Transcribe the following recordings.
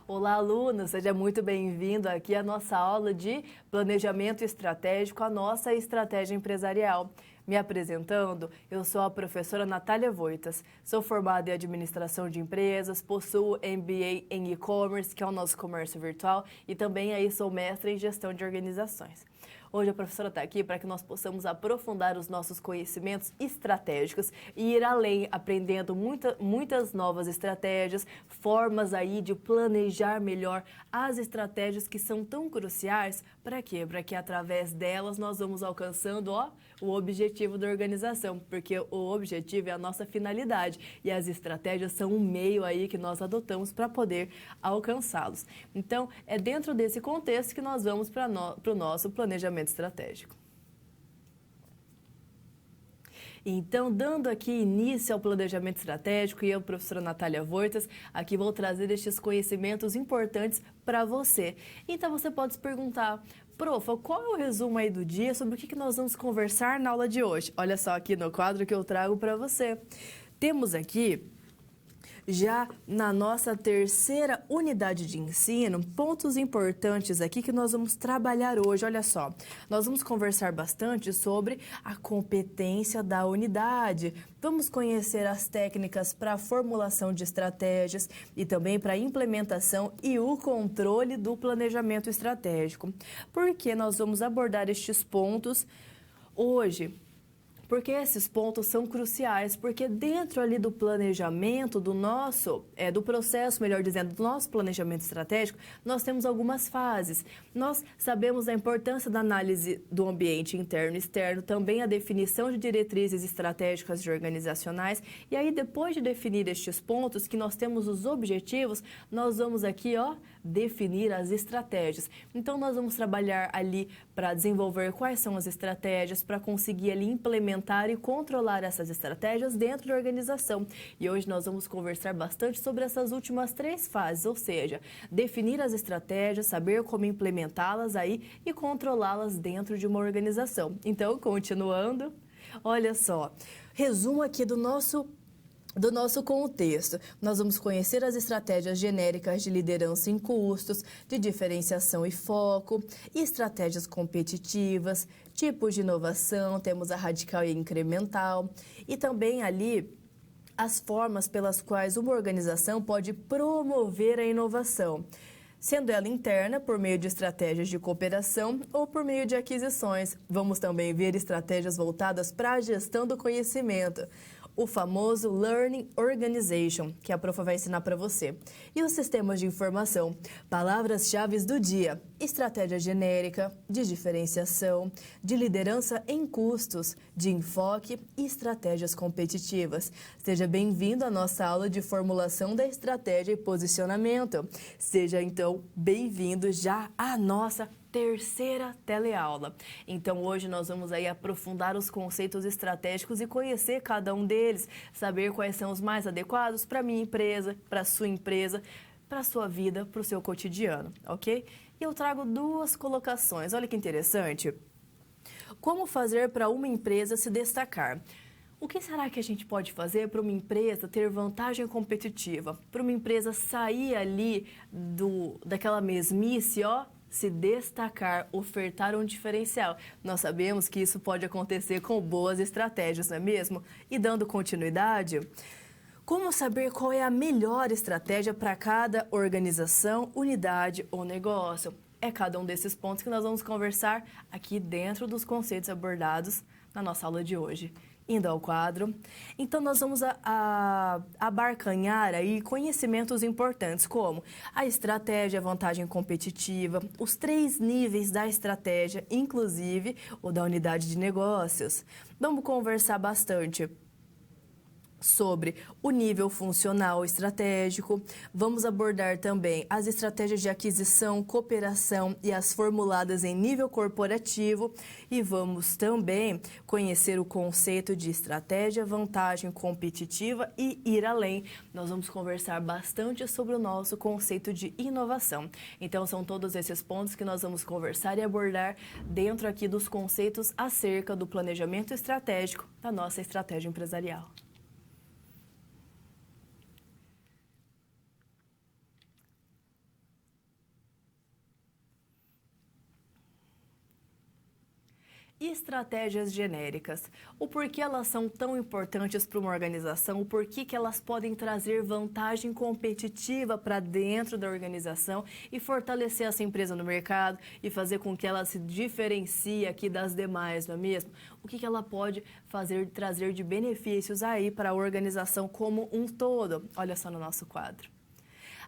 Olá, aluno! Seja muito bem-vindo aqui à nossa aula de Planejamento Estratégico, a nossa estratégia empresarial. Me apresentando, eu sou a professora Natália Voitas, sou formada em Administração de Empresas, possuo MBA em E-Commerce, que é o nosso comércio virtual, e também aí sou mestre em Gestão de Organizações. Hoje a professora está aqui para que nós possamos aprofundar os nossos conhecimentos estratégicos e ir além, aprendendo muitas novas estratégias, formas aí de planejar melhor as estratégias que são tão cruciais. Para quê? Para que através delas nós vamos alcançando o objetivo da organização, porque o objetivo é a nossa finalidade e as estratégias são um meio aí que nós adotamos para poder alcançá-los. Então, é dentro desse contexto que nós vamos para o nosso planejamento estratégico. Então, dando aqui início ao planejamento estratégico, e eu, professora Natália Voitas, aqui vou trazer estes conhecimentos importantes para você. Então, você pode se perguntar, profa, qual é o resumo aí do dia sobre o que nós vamos conversar na aula de hoje? Olha só aqui no quadro que eu trago para você. Temos aqui, já na nossa terceira unidade de ensino, pontos importantes aqui que nós vamos trabalhar hoje. Olha só, nós vamos conversar bastante sobre a competência da unidade. Vamos conhecer as técnicas para a formulação de estratégias e também para a implementação e o controle do planejamento estratégico. Por que nós vamos abordar estes pontos hoje? Porque esses pontos são cruciais, porque dentro ali do planejamento do processo, melhor dizendo, do nosso planejamento estratégico, nós temos algumas fases. Nós sabemos da importância da análise do ambiente interno e externo, também a definição de diretrizes estratégicas de organizacionais, e aí depois de definir estes pontos, que nós temos os objetivos, nós vamos aqui, definir as estratégias. Então, nós vamos trabalhar ali para desenvolver quais são as estratégias, para conseguir ali implementar e controlar essas estratégias dentro da organização. E hoje nós vamos conversar bastante sobre essas últimas 3 fases, ou seja, definir as estratégias, saber como implementá-las aí e controlá-las dentro de uma organização. Então, continuando, olha só, resumo aqui do nosso contexto. Nós vamos conhecer as estratégias genéricas de liderança em custos, de diferenciação e foco, estratégias competitivas, tipos de inovação, temos a radical e incremental, e também ali as formas pelas quais uma organização pode promover a inovação, sendo ela interna, por meio de estratégias de cooperação ou por meio de aquisições. Vamos também ver estratégias voltadas para a gestão do conhecimento, o famoso Learning Organization, que a profa vai ensinar para você. E os sistemas de informação, palavras-chave do dia, estratégia genérica, de diferenciação, de liderança em custos, de enfoque e estratégias competitivas. Seja bem-vindo à nossa aula de formulação da estratégia e posicionamento. Seja, então, bem-vindo já à nossa terceira teleaula. Então, hoje nós vamos aí aprofundar os conceitos estratégicos e conhecer cada um deles, saber quais são os mais adequados para a minha empresa, para a sua empresa, para a sua vida, para o seu cotidiano, ok? E eu trago 2 colocações. Olha que interessante. Como fazer para uma empresa se destacar? O que será que a gente pode fazer para uma empresa ter vantagem competitiva? Para uma empresa sair ali daquela mesmice, se destacar, ofertar um diferencial. Nós sabemos que isso pode acontecer com boas estratégias, não é mesmo? E dando continuidade, como saber qual é a melhor estratégia para cada organização, unidade ou negócio? É cada um desses pontos que nós vamos conversar aqui dentro dos conceitos abordados na nossa aula de hoje. Indo ao quadro, então nós vamos abarcanhar aí conhecimentos importantes como a estratégia, a vantagem competitiva, os 3 níveis da estratégia, inclusive o da unidade de negócios. Vamos conversar bastante sobre o nível funcional estratégico. Vamos abordar também as estratégias de aquisição, cooperação e as formuladas em nível corporativo. E vamos também conhecer o conceito de estratégia, vantagem competitiva e ir além. Nós vamos conversar bastante sobre o nosso conceito de inovação. Então, são todos esses pontos que nós vamos conversar e abordar dentro aqui dos conceitos acerca do planejamento estratégico da nossa estratégia empresarial. Estratégias genéricas. O porquê elas são tão importantes para uma organização, o porquê que elas podem trazer vantagem competitiva para dentro da organização e fortalecer essa empresa no mercado e fazer com que ela se diferencie aqui das demais, não é mesmo? O que ela pode fazer, trazer de benefícios aí para a organização como um todo. Olha só no nosso quadro.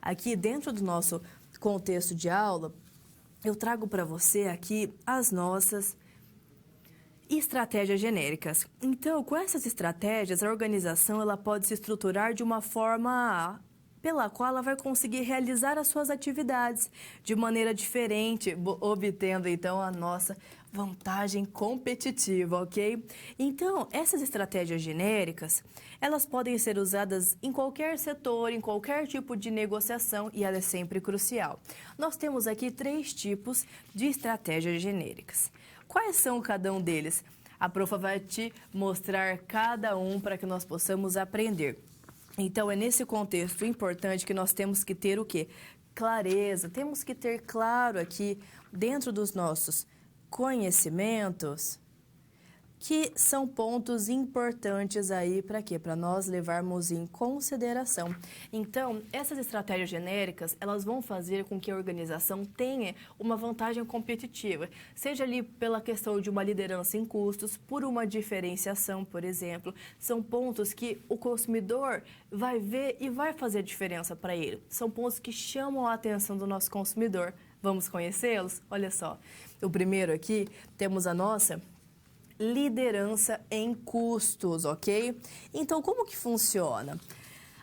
Aqui dentro do nosso contexto de aula, eu trago para você aqui as nossas estratégias genéricas. Então, com essas estratégias, a organização ela pode se estruturar de uma forma pela qual ela vai conseguir realizar as suas atividades de maneira diferente, obtendo então a nossa vantagem competitiva, ok? Então, essas estratégias genéricas, elas podem ser usadas em qualquer setor, em qualquer tipo de negociação e ela é sempre crucial. Nós temos aqui 3 tipos de estratégias genéricas. Quais são cada um deles? A profa vai te mostrar cada um para que nós possamos aprender. Então, é nesse contexto importante que nós temos que ter o quê? Clareza. Temos que ter claro aqui, dentro dos nossos conhecimentos, que são pontos importantes aí para quê? Para nós levarmos em consideração. Então, essas estratégias genéricas, elas vão fazer com que a organização tenha uma vantagem competitiva, seja ali pela questão de uma liderança em custos, por uma diferenciação, por exemplo. São pontos que o consumidor vai ver e vai fazer diferença para ele. São pontos que chamam a atenção do nosso consumidor. Vamos conhecê-los? Olha só, o primeiro aqui, temos a nossa liderança em custos, ok? Então, como que funciona?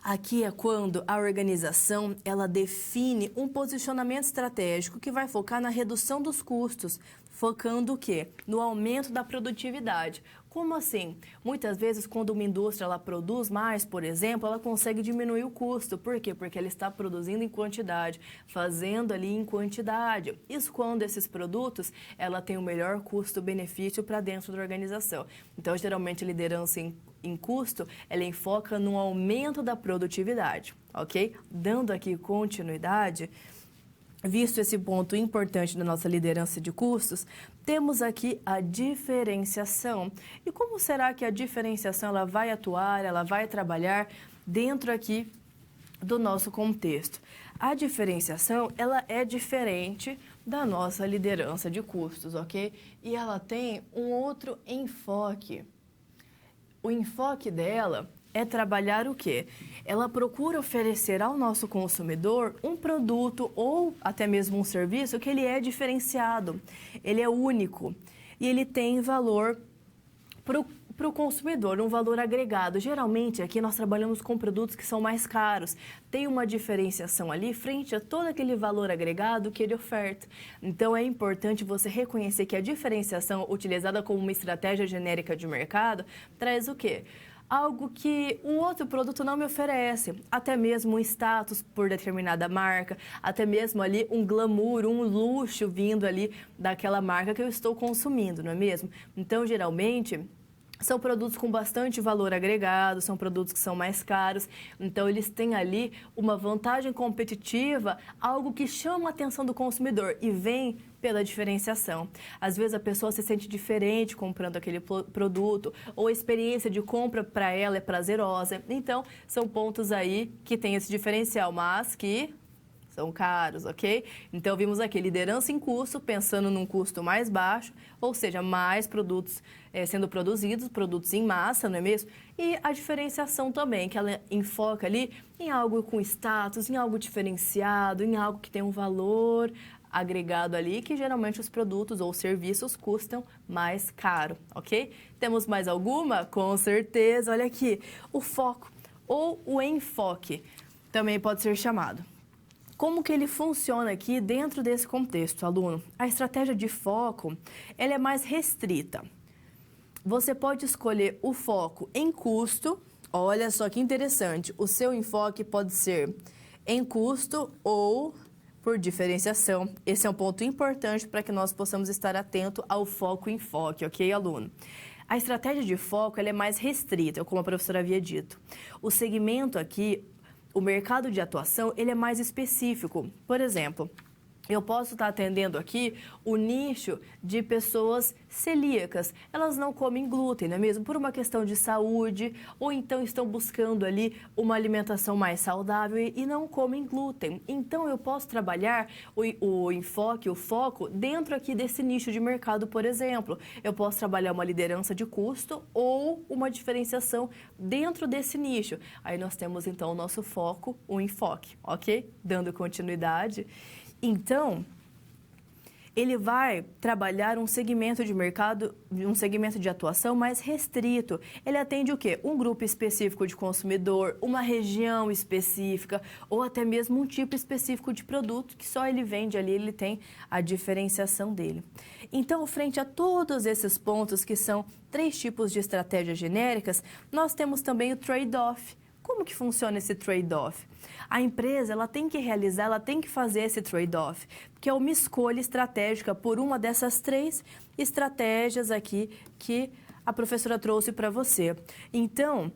Aqui é quando a organização ela define um posicionamento estratégico que vai focar na redução dos custos, focando o quê? No aumento da produtividade. Como assim? Muitas vezes, quando uma indústria ela produz mais, por exemplo, ela consegue diminuir o custo. Por quê? Porque ela está produzindo em quantidade, fazendo ali em quantidade. Isso quando esses produtos, ela tem o melhor custo-benefício para dentro da organização. Então, geralmente, a liderança em custo, ela enfoca no aumento da produtividade, ok? Dando aqui continuidade, visto esse ponto importante da nossa liderança de custos, temos aqui a diferenciação. E como será que a diferenciação ela vai atuar, ela vai trabalhar dentro aqui do nosso contexto? A diferenciação, ela é diferente da nossa liderança de custos, ok? E ela tem um outro enfoque. O enfoque dela é trabalhar o quê? Ela procura oferecer ao nosso consumidor um produto ou até mesmo um serviço que ele é diferenciado, ele é único e ele tem valor para o consumidor, um valor agregado. Geralmente, aqui nós trabalhamos com produtos que são mais caros, tem uma diferenciação ali frente a todo aquele valor agregado que ele oferta. Então, é importante você reconhecer que a diferenciação utilizada como uma estratégia genérica de mercado traz o quê? Algo que um outro produto não me oferece, até mesmo um status por determinada marca, até mesmo ali um glamour, um luxo vindo ali daquela marca que eu estou consumindo, não é mesmo? Então, geralmente, são produtos com bastante valor agregado, são produtos que são mais caros, então eles têm ali uma vantagem competitiva, algo que chama a atenção do consumidor e vem pela diferenciação. Às vezes a pessoa se sente diferente comprando aquele produto ou a experiência de compra para ela é prazerosa. Então, são pontos aí que tem esse diferencial, mas que são caros, ok? Então, vimos aqui liderança em custo, pensando num custo mais baixo, ou seja, mais produtos sendo produzidos, produtos em massa, não é mesmo? E a diferenciação também, que ela enfoca ali em algo com status, em algo diferenciado, em algo que tem um valor agregado ali, que geralmente os produtos ou serviços custam mais caro, ok? Temos mais alguma? Com certeza, olha aqui, o foco ou o enfoque também pode ser chamado. Como que ele funciona aqui dentro desse contexto, aluno? A estratégia de foco, ela é mais restrita. Você pode escolher o foco em custo, olha só que interessante, o seu enfoque pode ser em custo ou por diferenciação. Esse é um ponto importante para que nós possamos estar atento ao foco e enfoque, ok, aluno? A estratégia de foco, ela é mais restrita, como a professora havia dito. O segmento aqui, o mercado de atuação, ele é mais específico. Por exemplo, eu posso estar atendendo aqui o nicho de pessoas celíacas. Elas não comem glúten, não é mesmo? Por uma questão de saúde, ou então estão buscando ali uma alimentação mais saudável e não comem glúten. Então, eu posso trabalhar o enfoque, o foco dentro aqui desse nicho de mercado, por exemplo. Eu posso trabalhar uma liderança de custo ou uma diferenciação dentro desse nicho. Aí nós temos, então, o nosso foco, o enfoque, ok? Dando continuidade. Então, ele vai trabalhar um segmento de mercado, um segmento de atuação mais restrito. Ele atende o quê? Um grupo específico de consumidor, uma região específica ou até mesmo um tipo específico de produto que só ele vende ali, ele tem a diferenciação dele. Então, frente a todos esses pontos que são 3 tipos de estratégias genéricas, nós temos também o trade-off. Como que funciona esse trade-off? A empresa ela tem que realizar, ela tem que fazer esse trade-off, que é uma escolha estratégica por uma dessas 3 estratégias aqui que a professora trouxe para você. Então,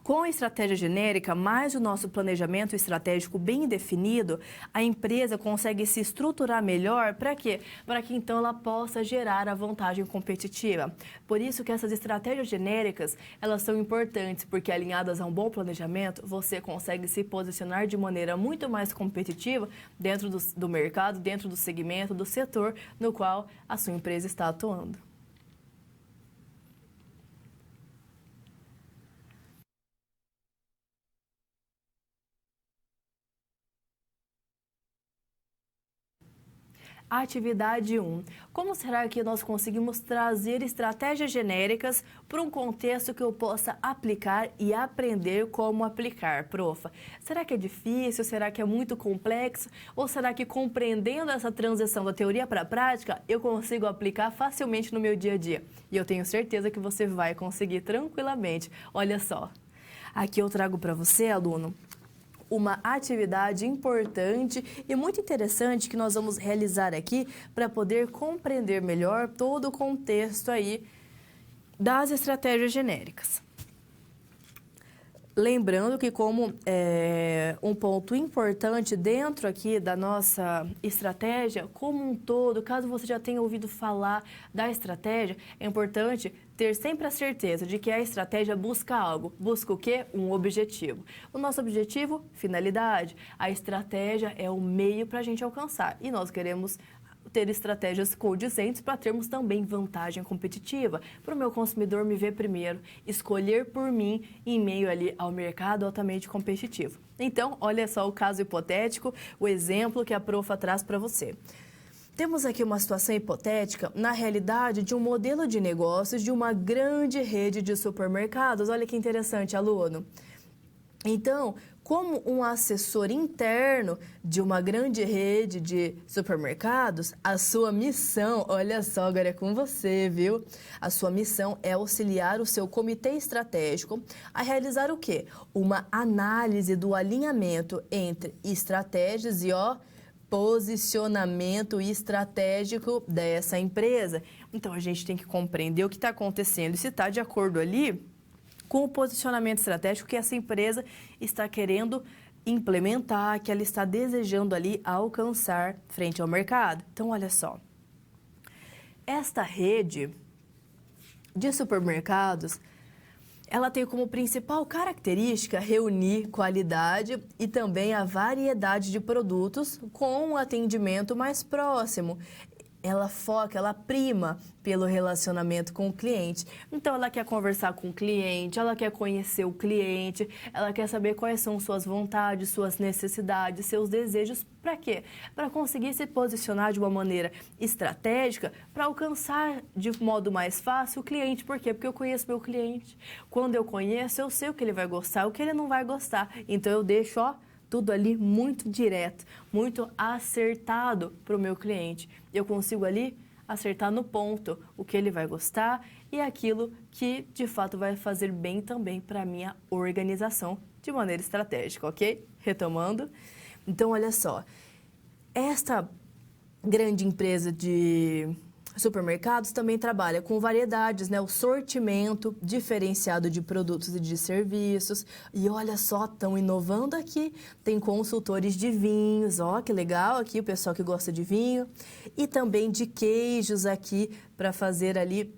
com a estratégia genérica, mais o nosso planejamento estratégico bem definido, a empresa consegue se estruturar melhor para quê? Para que então ela possa gerar a vantagem competitiva. Por isso que essas estratégias genéricas, elas são importantes, porque alinhadas a um bom planejamento, você consegue se posicionar de maneira muito mais competitiva dentro do mercado, dentro do segmento, do setor no qual a sua empresa está atuando. Atividade 1. Como será que nós conseguimos trazer estratégias genéricas para um contexto que eu possa aplicar e aprender como aplicar, profa? Será que é difícil? Será que é muito complexo? Ou será que compreendendo essa transição da teoria para a prática, eu consigo aplicar facilmente no meu dia a dia? E eu tenho certeza que você vai conseguir tranquilamente. Olha só, aqui eu trago para você, aluno, uma atividade importante e muito interessante que nós vamos realizar aqui para poder compreender melhor todo o contexto aí das estratégias genéricas. Lembrando que como um ponto importante dentro aqui da nossa estratégia, como um todo, caso você já tenha ouvido falar da estratégia, é importante ter sempre a certeza de que a estratégia busca algo. Busca o quê? Um objetivo. O nosso objetivo, finalidade. A estratégia é o meio para a gente alcançar e nós queremos ter estratégias condizentes para termos também vantagem competitiva, para o meu consumidor me ver primeiro, escolher por mim em meio ali ao mercado altamente competitivo. Então, olha só o caso hipotético, o exemplo que a profa traz para você. Temos aqui uma situação hipotética, na realidade, de um modelo de negócios de uma grande rede de supermercados. Olha que interessante, aluno. Então, como um assessor interno de uma grande rede de supermercados, a sua missão, olha só, agora é com você, viu? A sua missão é auxiliar o seu comitê estratégico a realizar o quê? Uma análise do alinhamento entre estratégias e, posicionamento estratégico dessa empresa. Então, a gente tem que compreender o que está acontecendo e se está de acordo ali com o posicionamento estratégico que essa empresa está querendo implementar, que ela está desejando ali alcançar frente ao mercado. Então, olha só, esta rede de supermercados, ela tem como principal característica reunir qualidade e também a variedade de produtos com um atendimento mais próximo. Ela foca, ela prima pelo relacionamento com o cliente. Então, ela quer conversar com o cliente, ela quer conhecer o cliente, ela quer saber quais são suas vontades, suas necessidades, seus desejos. Para quê? Para conseguir se posicionar de uma maneira estratégica para alcançar de modo mais fácil o cliente. Por quê? Porque eu conheço meu cliente. Quando eu conheço, eu sei o que ele vai gostar, o que ele não vai gostar. Então, eu deixo, tudo ali muito direto, muito acertado para o meu cliente. Eu consigo ali acertar no ponto o que ele vai gostar e aquilo que de fato vai fazer bem também para a minha organização de maneira estratégica, ok? Retomando. Então, olha só, esta grande empresa de Supermercados também trabalha com variedades, né? O sortimento diferenciado de produtos e de serviços. E olha só, estão inovando aqui. Tem consultores de vinhos, ó, que legal aqui, o pessoal que gosta de vinho. E também de queijos aqui para fazer ali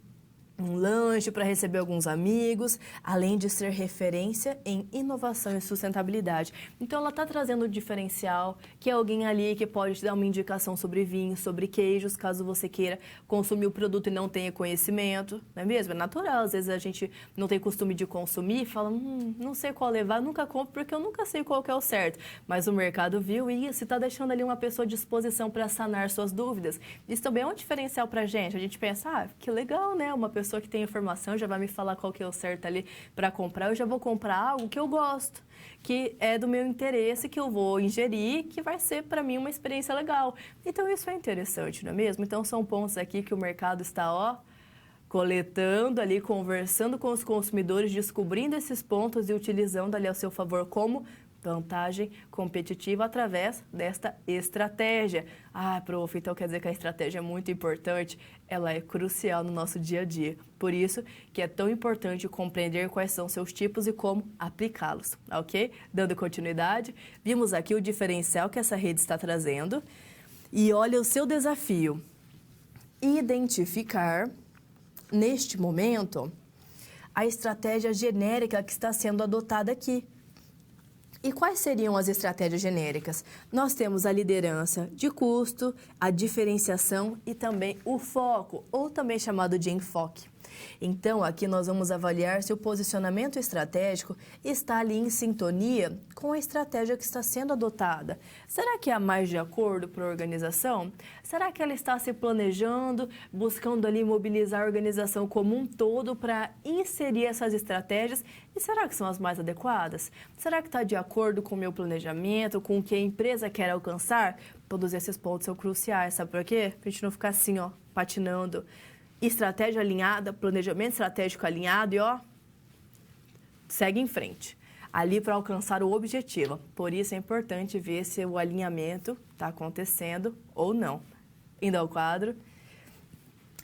um lanche para receber alguns amigos, além de ser referência em inovação e sustentabilidade. Então, ela está trazendo um diferencial, que é alguém ali que pode te dar uma indicação sobre vinhos, sobre queijos, caso você queira consumir o produto e não tenha conhecimento, não é mesmo? É natural, às vezes a gente não tem costume de consumir e fala, não sei qual levar, nunca compro porque eu nunca sei qual que é o certo. Mas o mercado viu e se está deixando ali uma pessoa à disposição para sanar suas dúvidas. Isso também é um diferencial para a gente pensa, que legal, né? Uma pessoa que tem informação já vai me falar qual que é o certo ali para comprar, eu já vou comprar algo que eu gosto, que é do meu interesse, que eu vou ingerir, que vai ser para mim uma experiência legal. Então isso é interessante, não é mesmo? Então são pontos aqui que o mercado está, coletando ali, conversando com os consumidores, descobrindo esses pontos e utilizando ali ao seu favor como vantagem competitiva através desta estratégia. Prof, então quer dizer que a estratégia é muito importante? Ela é crucial no nosso dia a dia. Por isso que é tão importante compreender quais são seus tipos e como aplicá-los, ok? Dando continuidade, vimos aqui o diferencial que essa rede está trazendo. E olha o seu desafio. Identificar, neste momento, a estratégia genérica que está sendo adotada aqui. E quais seriam as estratégias genéricas? Nós temos a liderança de custo, a diferenciação e também o foco, ou também chamado de enfoque. Então, aqui nós vamos avaliar se o posicionamento estratégico está ali em sintonia com a estratégia que está sendo adotada. Será que há mais de acordo para a organização? Será que ela está se planejando, buscando ali mobilizar a organização como um todo para inserir essas estratégias? E será que são as mais adequadas? Será que está de acordo com o meu planejamento, com o que a empresa quer alcançar? Todos esses pontos são cruciais, sabe por quê? Para a gente não ficar assim, patinando. Estratégia alinhada, planejamento estratégico alinhado e, segue em frente. Ali para alcançar o objetivo. Por isso é importante ver se o alinhamento está acontecendo ou não. Indo ao quadro.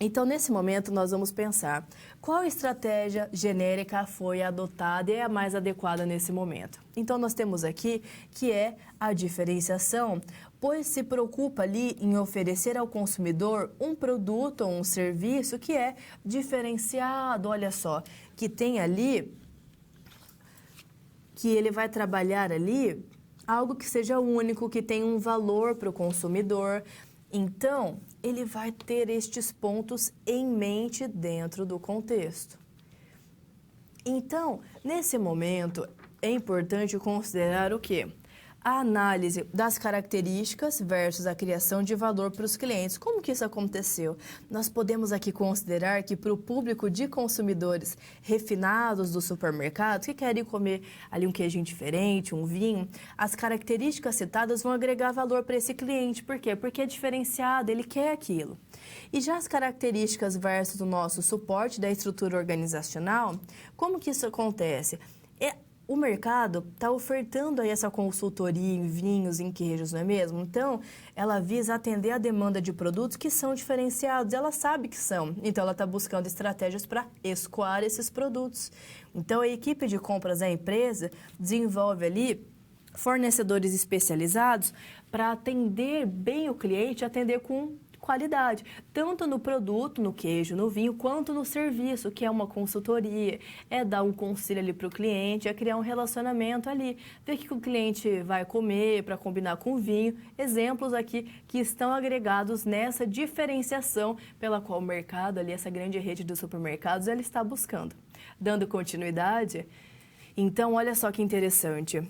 Então, nesse momento, nós vamos pensar qual estratégia genérica foi adotada e é a mais adequada nesse momento. Então, nós temos aqui que é a diferenciação, pois se preocupa ali em oferecer ao consumidor um produto ou um serviço que é diferenciado, olha só, que tem ali, que ele vai trabalhar ali algo que seja único, que tenha um valor para o consumidor. Então, ele vai ter estes pontos em mente dentro do contexto. Então, nesse momento, é importante considerar o quê? A análise das características versus a criação de valor para os clientes. Como que isso aconteceu? Nós podemos aqui considerar que para o público de consumidores refinados do supermercado, que querem comer ali um queijinho diferente, um vinho, as características citadas vão agregar valor para esse cliente. Por quê? Porque é diferenciado, ele quer aquilo. E já as características versus o nosso suporte da estrutura organizacional, como que isso acontece? O mercado está ofertando aí essa consultoria em vinhos, em queijos, não é mesmo? Então, ela visa atender a demanda de produtos que são diferenciados, ela sabe que são. Então, ela está buscando estratégias para escoar esses produtos. Então, a equipe de compras da empresa desenvolve ali fornecedores especializados para atender bem o cliente, atender com qualidade, tanto no produto, no queijo, no vinho, quanto no serviço, que é uma consultoria, é dar um conselho ali para o cliente, é criar um relacionamento ali, ver o que o cliente vai comer para combinar com o vinho, exemplos aqui que estão agregados nessa diferenciação pela qual o mercado ali, essa grande rede de supermercados, ela está buscando. Dando continuidade, então olha só que interessante.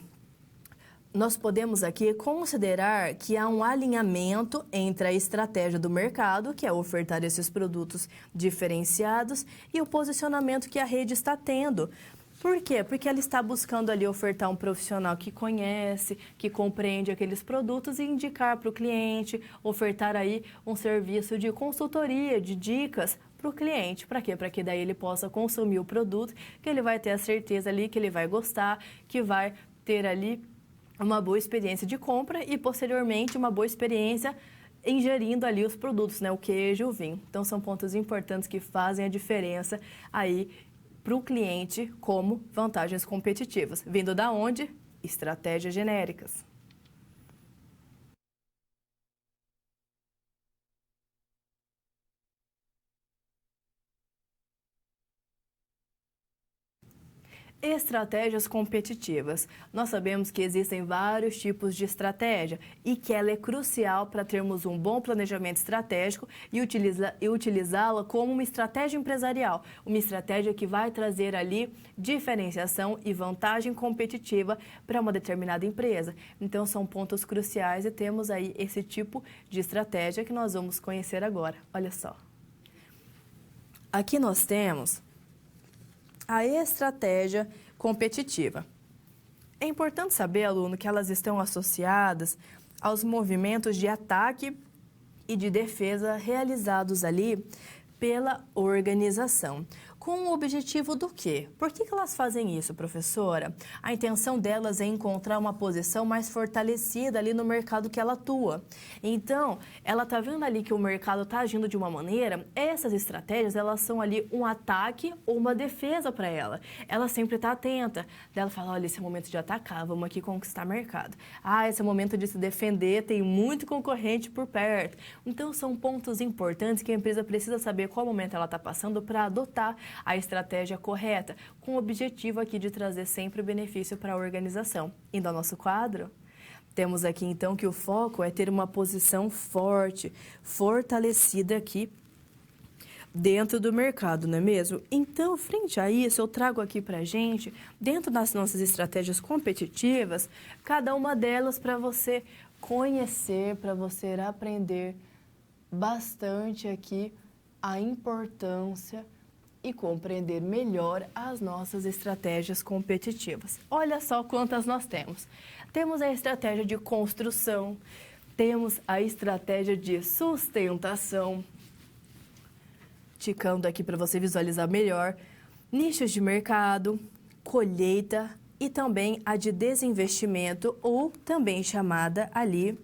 Nós podemos aqui considerar que há um alinhamento entre a estratégia do mercado, que é ofertar esses produtos diferenciados, e o posicionamento que a rede está tendo. Por quê? Porque ela está buscando ali ofertar um profissional que conhece, que compreende aqueles produtos e indicar para o cliente, ofertar aí um serviço de consultoria, de dicas para o cliente. Para quê? Para que daí ele possa consumir o produto, que ele vai ter a certeza ali que ele vai gostar, que vai ter ali uma boa experiência de compra e, posteriormente, uma boa experiência ingerindo ali os produtos, né, o queijo e o vinho. Então, são pontos importantes que fazem a diferença aí para o cliente como vantagens competitivas. Vindo da onde? Estratégias genéricas. Estratégias competitivas. Nós sabemos que existem vários tipos de estratégia e que ela é crucial para termos um bom planejamento estratégico e utilizá-la como uma estratégia empresarial, uma estratégia que vai trazer ali diferenciação e vantagem competitiva para uma determinada empresa. Então, são pontos cruciais e temos aí esse tipo de estratégia que nós vamos conhecer agora. Olha só. Aqui nós temos a estratégia competitiva. É importante saber, aluno, que elas estão associadas aos movimentos de ataque e de defesa realizados ali pela organização. Com o objetivo do quê? Por que elas fazem isso, professora? A intenção delas é encontrar uma posição mais fortalecida ali no mercado que ela atua. Então, ela está vendo ali que o mercado está agindo de uma maneira, essas estratégias, elas são ali um ataque ou uma defesa para ela. Ela sempre está atenta. Ela fala, olha, esse é o momento de atacar, vamos aqui conquistar mercado. Ah, esse é o momento de se defender, tem muito concorrente por perto. Então, são pontos importantes que a empresa precisa saber qual momento ela está passando para adotar a estratégia correta, com o objetivo aqui de trazer sempre benefício para a organização. Indo ao nosso quadro, temos aqui então que o foco é ter uma posição forte, fortalecida aqui dentro do mercado, não é mesmo? Então, frente a isso, eu trago aqui para a gente, dentro das nossas estratégias competitivas, cada uma delas para você conhecer, para você aprender bastante aqui a importância e compreender melhor as nossas estratégias competitivas. Olha só quantas nós temos. Temos a estratégia de construção, temos a estratégia de sustentação, ticando aqui para você visualizar melhor, nichos de mercado, colheita e também a de desinvestimento, ou também chamada ali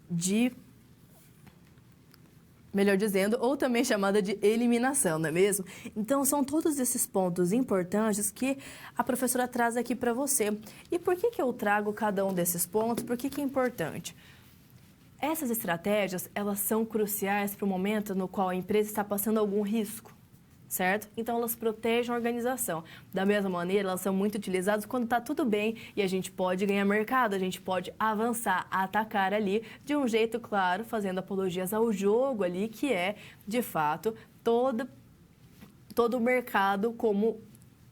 de, melhor dizendo, ou também chamada de eliminação, não é mesmo? Então, são todos esses pontos importantes que a professora traz aqui para você. E por que eu trago cada um desses pontos? Por que é importante? Essas estratégias, elas são cruciais para o momento no qual a empresa está passando algum risco, certo? Então, elas protegem a organização. Da mesma maneira, elas são muito utilizadas quando está tudo bem e a gente pode ganhar mercado, a gente pode avançar, atacar ali de um jeito claro, fazendo apologias ao jogo ali, que é, de fato, todo o mercado como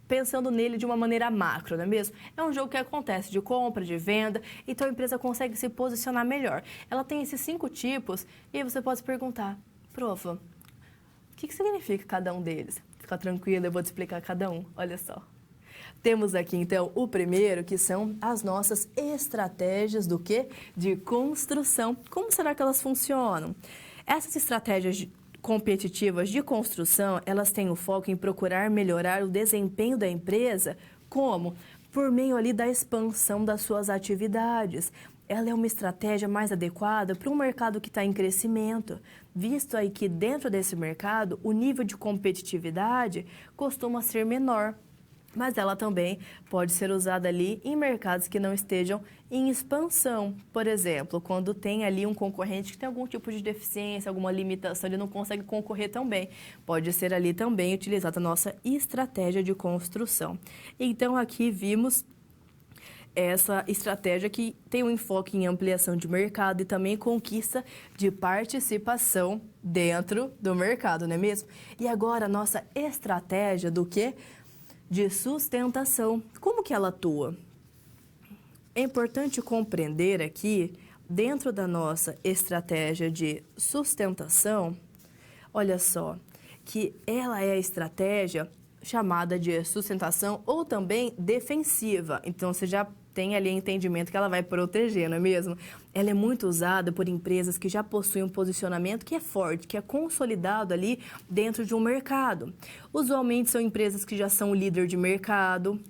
pensando nele de uma maneira macro, não é mesmo? É um jogo que acontece de compra, de venda, então a empresa consegue se posicionar melhor. Ela tem esses 5 tipos e aí você pode se perguntar, profa, o que significa cada um deles? Fica tranquila, eu vou te explicar cada um, olha só. Temos aqui, então, o primeiro, que são as nossas estratégias do quê? De construção. Como será que elas funcionam? Essas estratégias competitivas de construção, elas têm o foco em procurar melhorar o desempenho da empresa, como? Por meio ali da expansão das suas atividades. Ela é uma estratégia mais adequada para um mercado que está em crescimento, visto aí que dentro desse mercado o nível de competitividade costuma ser menor. Mas ela também pode ser usada ali em mercados que não estejam em expansão. Por exemplo, quando tem ali um concorrente que tem algum tipo de deficiência, alguma limitação, ele não consegue concorrer tão bem. Pode ser ali também utilizada a nossa estratégia de construção. Então, aqui vimos essa estratégia que tem um enfoque em ampliação de mercado e também conquista de participação dentro do mercado, não é mesmo? E agora, a nossa estratégia do quê? De sustentação. Como que ela atua? É importante compreender aqui, dentro da nossa estratégia de sustentação, olha só, que ela é a estratégia chamada de sustentação ou também defensiva. Então, você já tem ali entendimento que ela vai proteger, não é mesmo? Ela é muito usada por empresas que já possuem um posicionamento que é forte, que é consolidado ali dentro de um mercado. Usualmente são empresas que já são líder de mercado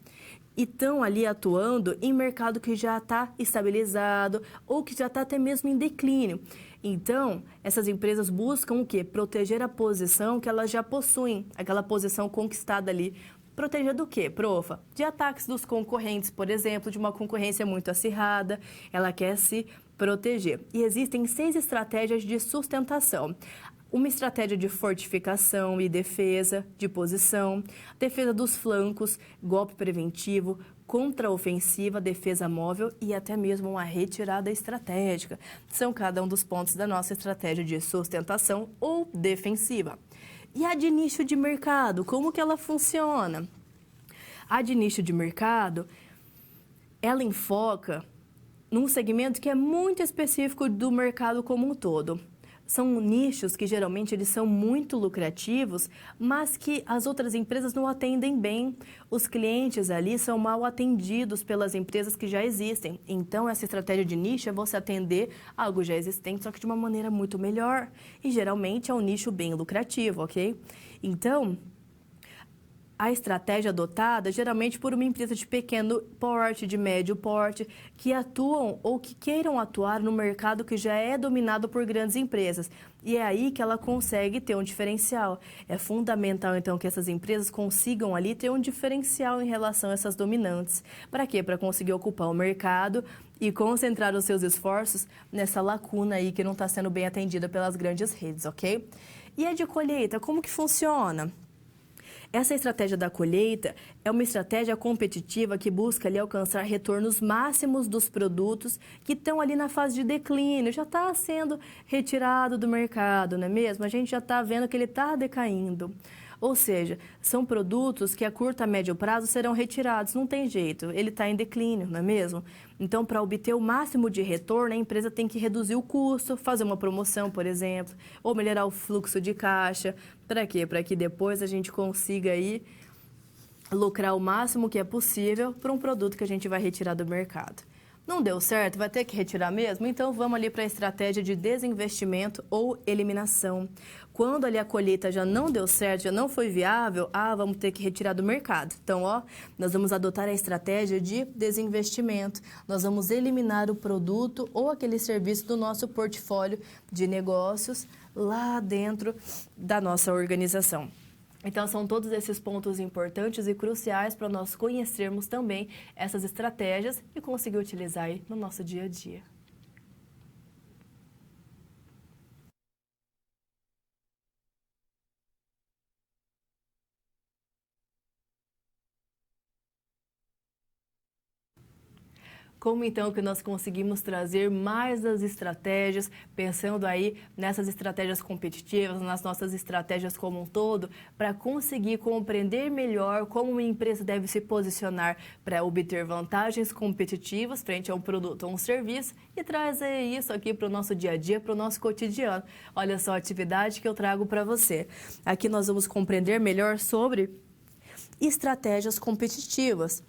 e estão ali atuando em mercado que já está estabilizado ou que já está até mesmo em declínio. Então, essas empresas buscam o quê? Proteger a posição que elas já possuem, aquela posição conquistada ali. Proteger do quê, profa? De ataques dos concorrentes, por exemplo, de uma concorrência muito acirrada, ela quer se proteger. E existem 6 estratégias de sustentação. Uma estratégia de fortificação e defesa de posição, defesa dos flancos, golpe preventivo, contraofensiva, defesa móvel e até mesmo uma retirada estratégica. São cada um dos pontos da nossa estratégia de sustentação ou defensiva. E a de nicho de mercado, como que ela funciona? A de nicho de mercado, ela enfoca num segmento que é muito específico do mercado como um todo. São nichos que geralmente eles são muito lucrativos, mas que as outras empresas não atendem bem. Os clientes ali são mal atendidos pelas empresas que já existem. Então, essa estratégia de nicho é você atender algo já existente, só que de uma maneira muito melhor. E geralmente é um nicho bem lucrativo, ok? Então, a estratégia adotada geralmente por uma empresa de pequeno porte, de médio porte, que atuam ou que queiram atuar no mercado que já é dominado por grandes empresas. E é aí que ela consegue ter um diferencial. É fundamental, então, que essas empresas consigam ali ter um diferencial em relação a essas dominantes. Para quê? Para conseguir ocupar o mercado e concentrar os seus esforços nessa lacuna aí que não está sendo bem atendida pelas grandes redes, ok? E a de colheita, como que funciona? Essa estratégia da colheita é uma estratégia competitiva que busca ali alcançar retornos máximos dos produtos que estão ali na fase de declínio, já está sendo retirado do mercado, não é mesmo? A gente já está vendo que ele está decaindo. Ou seja, são produtos que a curto a médio prazo serão retirados, não tem jeito, ele está em declínio, não é mesmo? Então, para obter o máximo de retorno, a empresa tem que reduzir o custo, fazer uma promoção, por exemplo, ou melhorar o fluxo de caixa. Para quê? Para que depois a gente consiga aí lucrar o máximo que é possível para um produto que a gente vai retirar do mercado. Não deu certo? Vai ter que retirar mesmo? Então, vamos ali para a estratégia de desinvestimento ou eliminação. Quando ali a colheita já não deu certo, já não foi viável, vamos ter que retirar do mercado. Então, nós vamos adotar a estratégia de desinvestimento. Nós vamos eliminar o produto ou aquele serviço do nosso portfólio de negócios lá dentro da nossa organização. Então, são todos esses pontos importantes e cruciais para nós conhecermos também essas estratégias e conseguir utilizar aí no nosso dia a dia. Como então que nós conseguimos trazer mais as estratégias, pensando aí nessas estratégias competitivas, nas nossas estratégias como um todo, para conseguir compreender melhor como uma empresa deve se posicionar para obter vantagens competitivas frente a um produto ou um serviço e trazer isso aqui para o nosso dia a dia, para o nosso cotidiano. Olha só a atividade que eu trago para você. Aqui nós vamos compreender melhor sobre estratégias competitivas.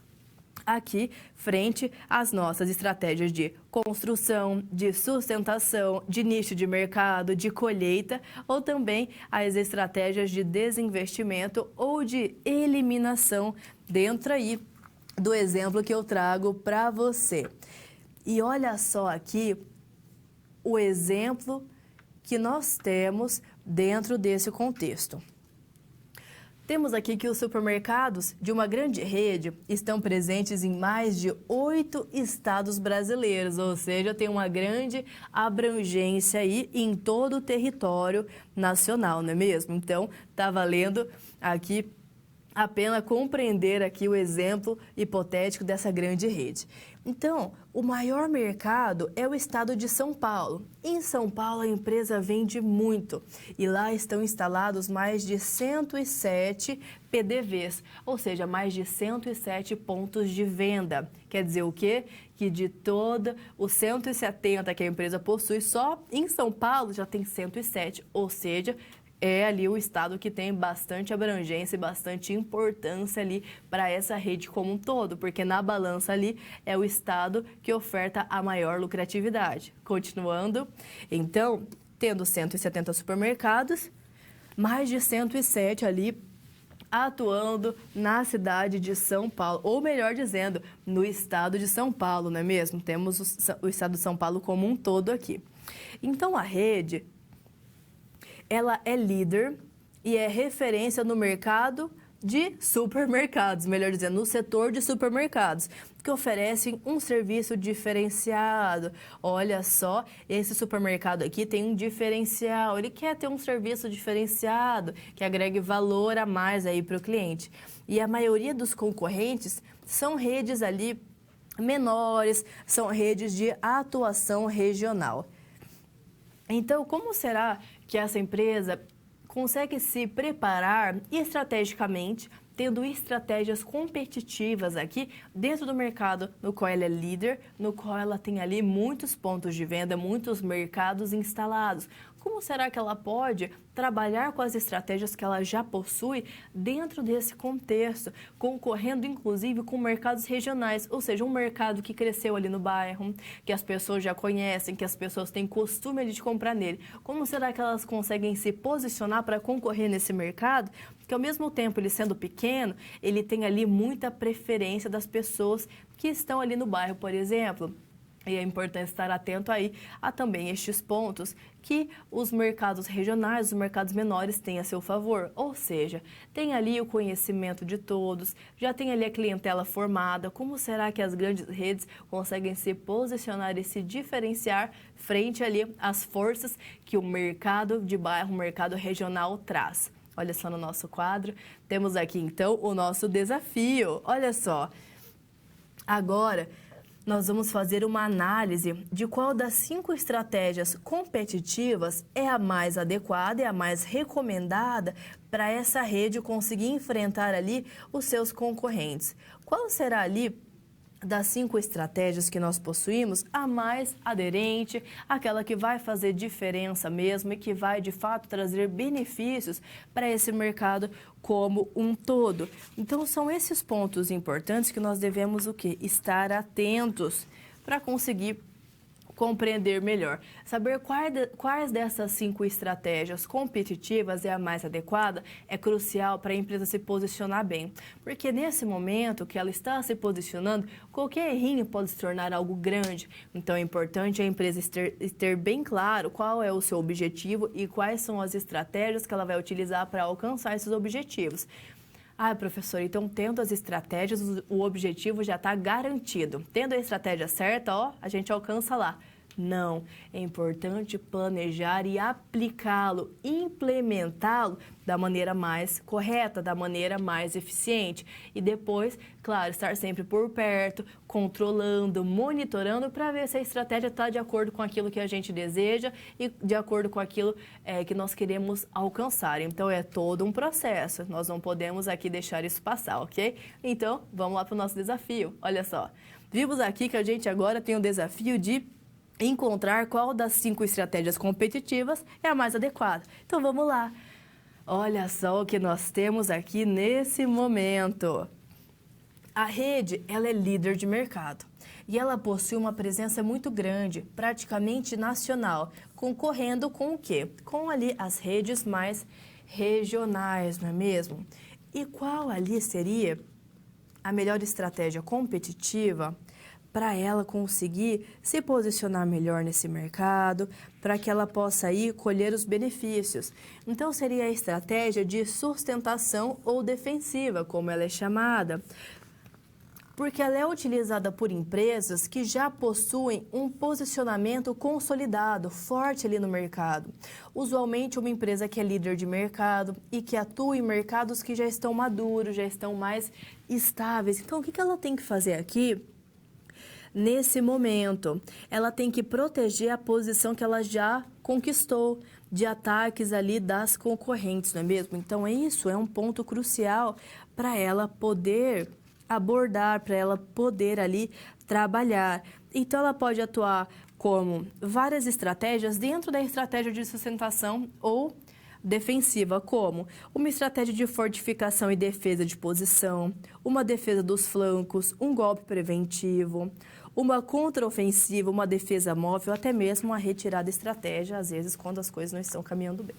Aqui, frente às nossas estratégias de construção, de sustentação, de nicho de mercado, de colheita, ou também as estratégias de desinvestimento ou de eliminação dentro aí do exemplo que eu trago para você. E olha só aqui o exemplo que nós temos dentro desse contexto. Temos aqui que os supermercados de uma grande rede estão presentes em mais de 8 estados brasileiros, ou seja, tem uma grande abrangência aí em todo o território nacional, não é mesmo? Então, está valendo aqui a pena compreender aqui o exemplo hipotético dessa grande rede. Então, o maior mercado é o estado de São Paulo. Em São Paulo, a empresa vende muito e lá estão instalados mais de 107 PDVs, ou seja, mais de 107 pontos de venda. Quer dizer o quê? Que de todos os 170 que a empresa possui, só em São Paulo já tem 107, ou seja, é ali o estado que tem bastante abrangência e bastante importância ali para essa rede como um todo, porque na balança ali é o estado que oferta a maior lucratividade. Continuando, então, tendo 170 supermercados, mais de 107 ali atuando na cidade de São Paulo, ou melhor dizendo, no estado de São Paulo, não é mesmo? Temos o estado de São Paulo como um todo aqui. Então, a rede, ela é líder e é referência no mercado de supermercados, melhor dizendo, no setor de supermercados, que oferecem um serviço diferenciado. Olha só, esse supermercado aqui tem um diferencial, ele quer ter um serviço diferenciado, que agregue valor a mais aí para o cliente. E a maioria dos concorrentes são redes ali menores, são redes de atuação regional. Então, como será que essa empresa consegue se preparar estrategicamente, tendo estratégias competitivas aqui dentro do mercado no qual ela é líder, no qual ela tem ali muitos pontos de venda, muitos mercados instalados? Como será que ela pode trabalhar com as estratégias que ela já possui dentro desse contexto, concorrendo inclusive com mercados regionais, ou seja, um mercado que cresceu ali no bairro, que as pessoas já conhecem, que as pessoas têm costume de comprar nele? Como será que elas conseguem se posicionar para concorrer nesse mercado, que ao mesmo tempo ele sendo pequeno, ele tem ali muita preferência das pessoas que estão ali no bairro, por exemplo? E é importante estar atento aí a também estes pontos que os mercados regionais, os mercados menores têm a seu favor. Ou seja, tem ali o conhecimento de todos, já tem ali a clientela formada. Como será que as grandes redes conseguem se posicionar e se diferenciar frente ali às forças que o mercado de bairro, o mercado regional traz? Olha só no nosso quadro, temos aqui então o nosso desafio. Olha só, agora nós vamos fazer uma análise de qual das 5 estratégias competitivas é a mais adequada e a mais recomendada para essa rede conseguir enfrentar ali os seus concorrentes. Qual será ali das 5 estratégias que nós possuímos, a mais aderente, aquela que vai fazer diferença mesmo e que vai, de fato, trazer benefícios para esse mercado como um todo. Então, são esses pontos importantes que nós devemos o quê? Estar atentos para conseguir compreender melhor. Saber quais dessas 5 estratégias competitivas é a mais adequada é crucial para a empresa se posicionar bem. Porque nesse momento que ela está se posicionando, qualquer errinho pode se tornar algo grande. Então é importante a empresa ter bem claro qual é o seu objetivo e quais são as estratégias que ela vai utilizar para alcançar esses objetivos. Ah, professor, então tendo as estratégias, o objetivo já está garantido. Tendo a estratégia certa, ó, a gente alcança lá. Não, é importante planejar e aplicá-lo, implementá-lo da maneira mais correta, da maneira mais eficiente. E depois, claro, estar sempre por perto, controlando, monitorando para ver se a estratégia está de acordo com aquilo que a gente deseja e de acordo com aquilo que nós queremos alcançar. Então, é todo um processo. Nós não podemos aqui deixar isso passar, ok? Então, vamos lá para o nosso desafio. Olha só, vimos aqui que a gente agora tem o desafio de encontrar qual das 5 estratégias competitivas é a mais adequada. Então, vamos lá. Olha só o que nós temos aqui nesse momento. A rede, ela é líder de mercado e ela possui uma presença muito grande, praticamente nacional, concorrendo com o quê? Com ali as redes mais regionais, não é mesmo? E qual ali seria a melhor estratégia competitiva para ela conseguir se posicionar melhor nesse mercado, para que ela possa aí colher os benefícios? Então, seria a estratégia de sustentação ou defensiva, como ela é chamada, porque ela é utilizada por empresas que já possuem um posicionamento consolidado, forte ali no mercado. Usualmente, uma empresa que é líder de mercado e que atua em mercados que já estão maduros, já estão mais estáveis. Então, o que ela tem que fazer aqui? Nesse momento, ela tem que proteger a posição que ela já conquistou de ataques ali das concorrentes, não é mesmo? Então, isso é um ponto crucial para ela poder abordar, para ela poder ali trabalhar. Então, ela pode atuar como várias estratégias dentro da estratégia de sustentação ou defensiva, como uma estratégia de fortificação e defesa de posição, uma defesa dos flancos, um golpe preventivo, uma contraofensiva, uma defesa móvel, até mesmo uma retirada estratégia, às vezes quando as coisas não estão caminhando bem.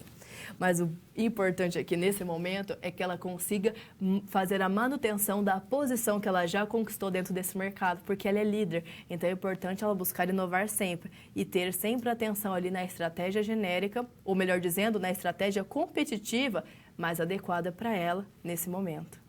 Mas o importante aqui nesse momento é que ela consiga fazer a manutenção da posição que ela já conquistou dentro desse mercado, porque ela é líder. Então é importante ela buscar inovar sempre e ter sempre atenção ali na estratégia genérica, ou melhor dizendo, na estratégia competitiva mais adequada para ela nesse momento.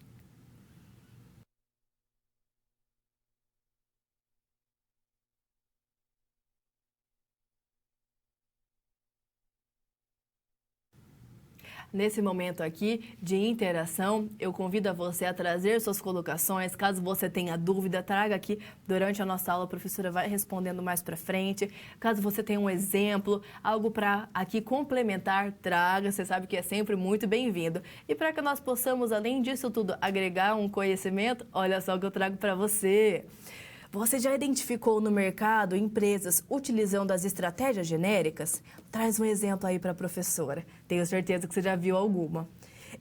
Nesse momento aqui de interação, eu convido a você a trazer suas colocações. Caso você tenha dúvida, traga aqui durante a nossa aula, a professora vai respondendo mais para frente. Caso você tenha um exemplo, algo para aqui complementar, traga. Você sabe que é sempre muito bem-vindo. E para que nós possamos, além disso tudo, agregar um conhecimento, olha só o que eu trago para você. Você já identificou no mercado empresas utilizando as estratégias genéricas? Traz um exemplo aí para a professora. Tenho certeza que você já viu alguma.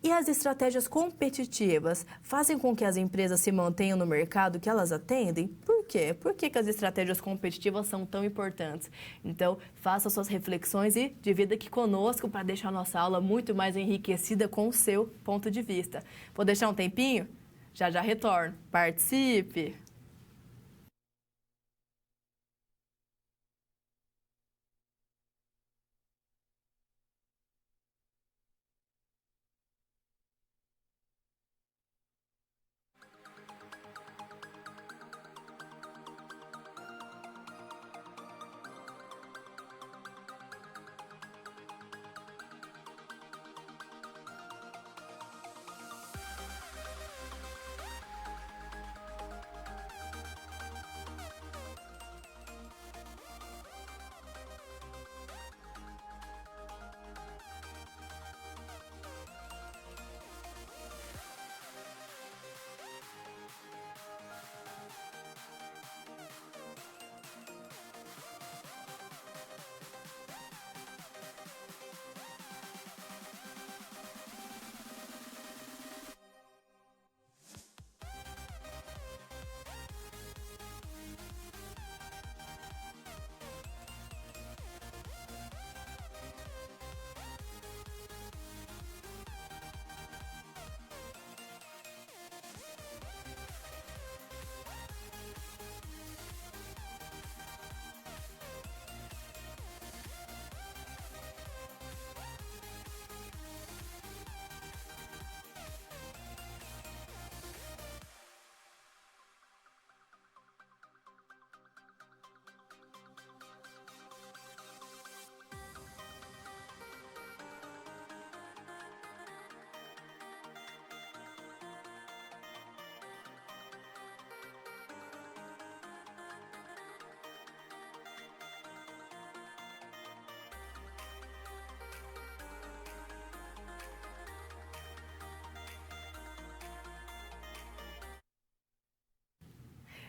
E as estratégias competitivas fazem com que as empresas se mantenham no mercado que elas atendem? Por quê? Por que as estratégias competitivas são tão importantes? Então, faça suas reflexões e divida aqui conosco para deixar a nossa aula muito mais enriquecida com o seu ponto de vista. Vou deixar um tempinho? Já já retorno. Participe!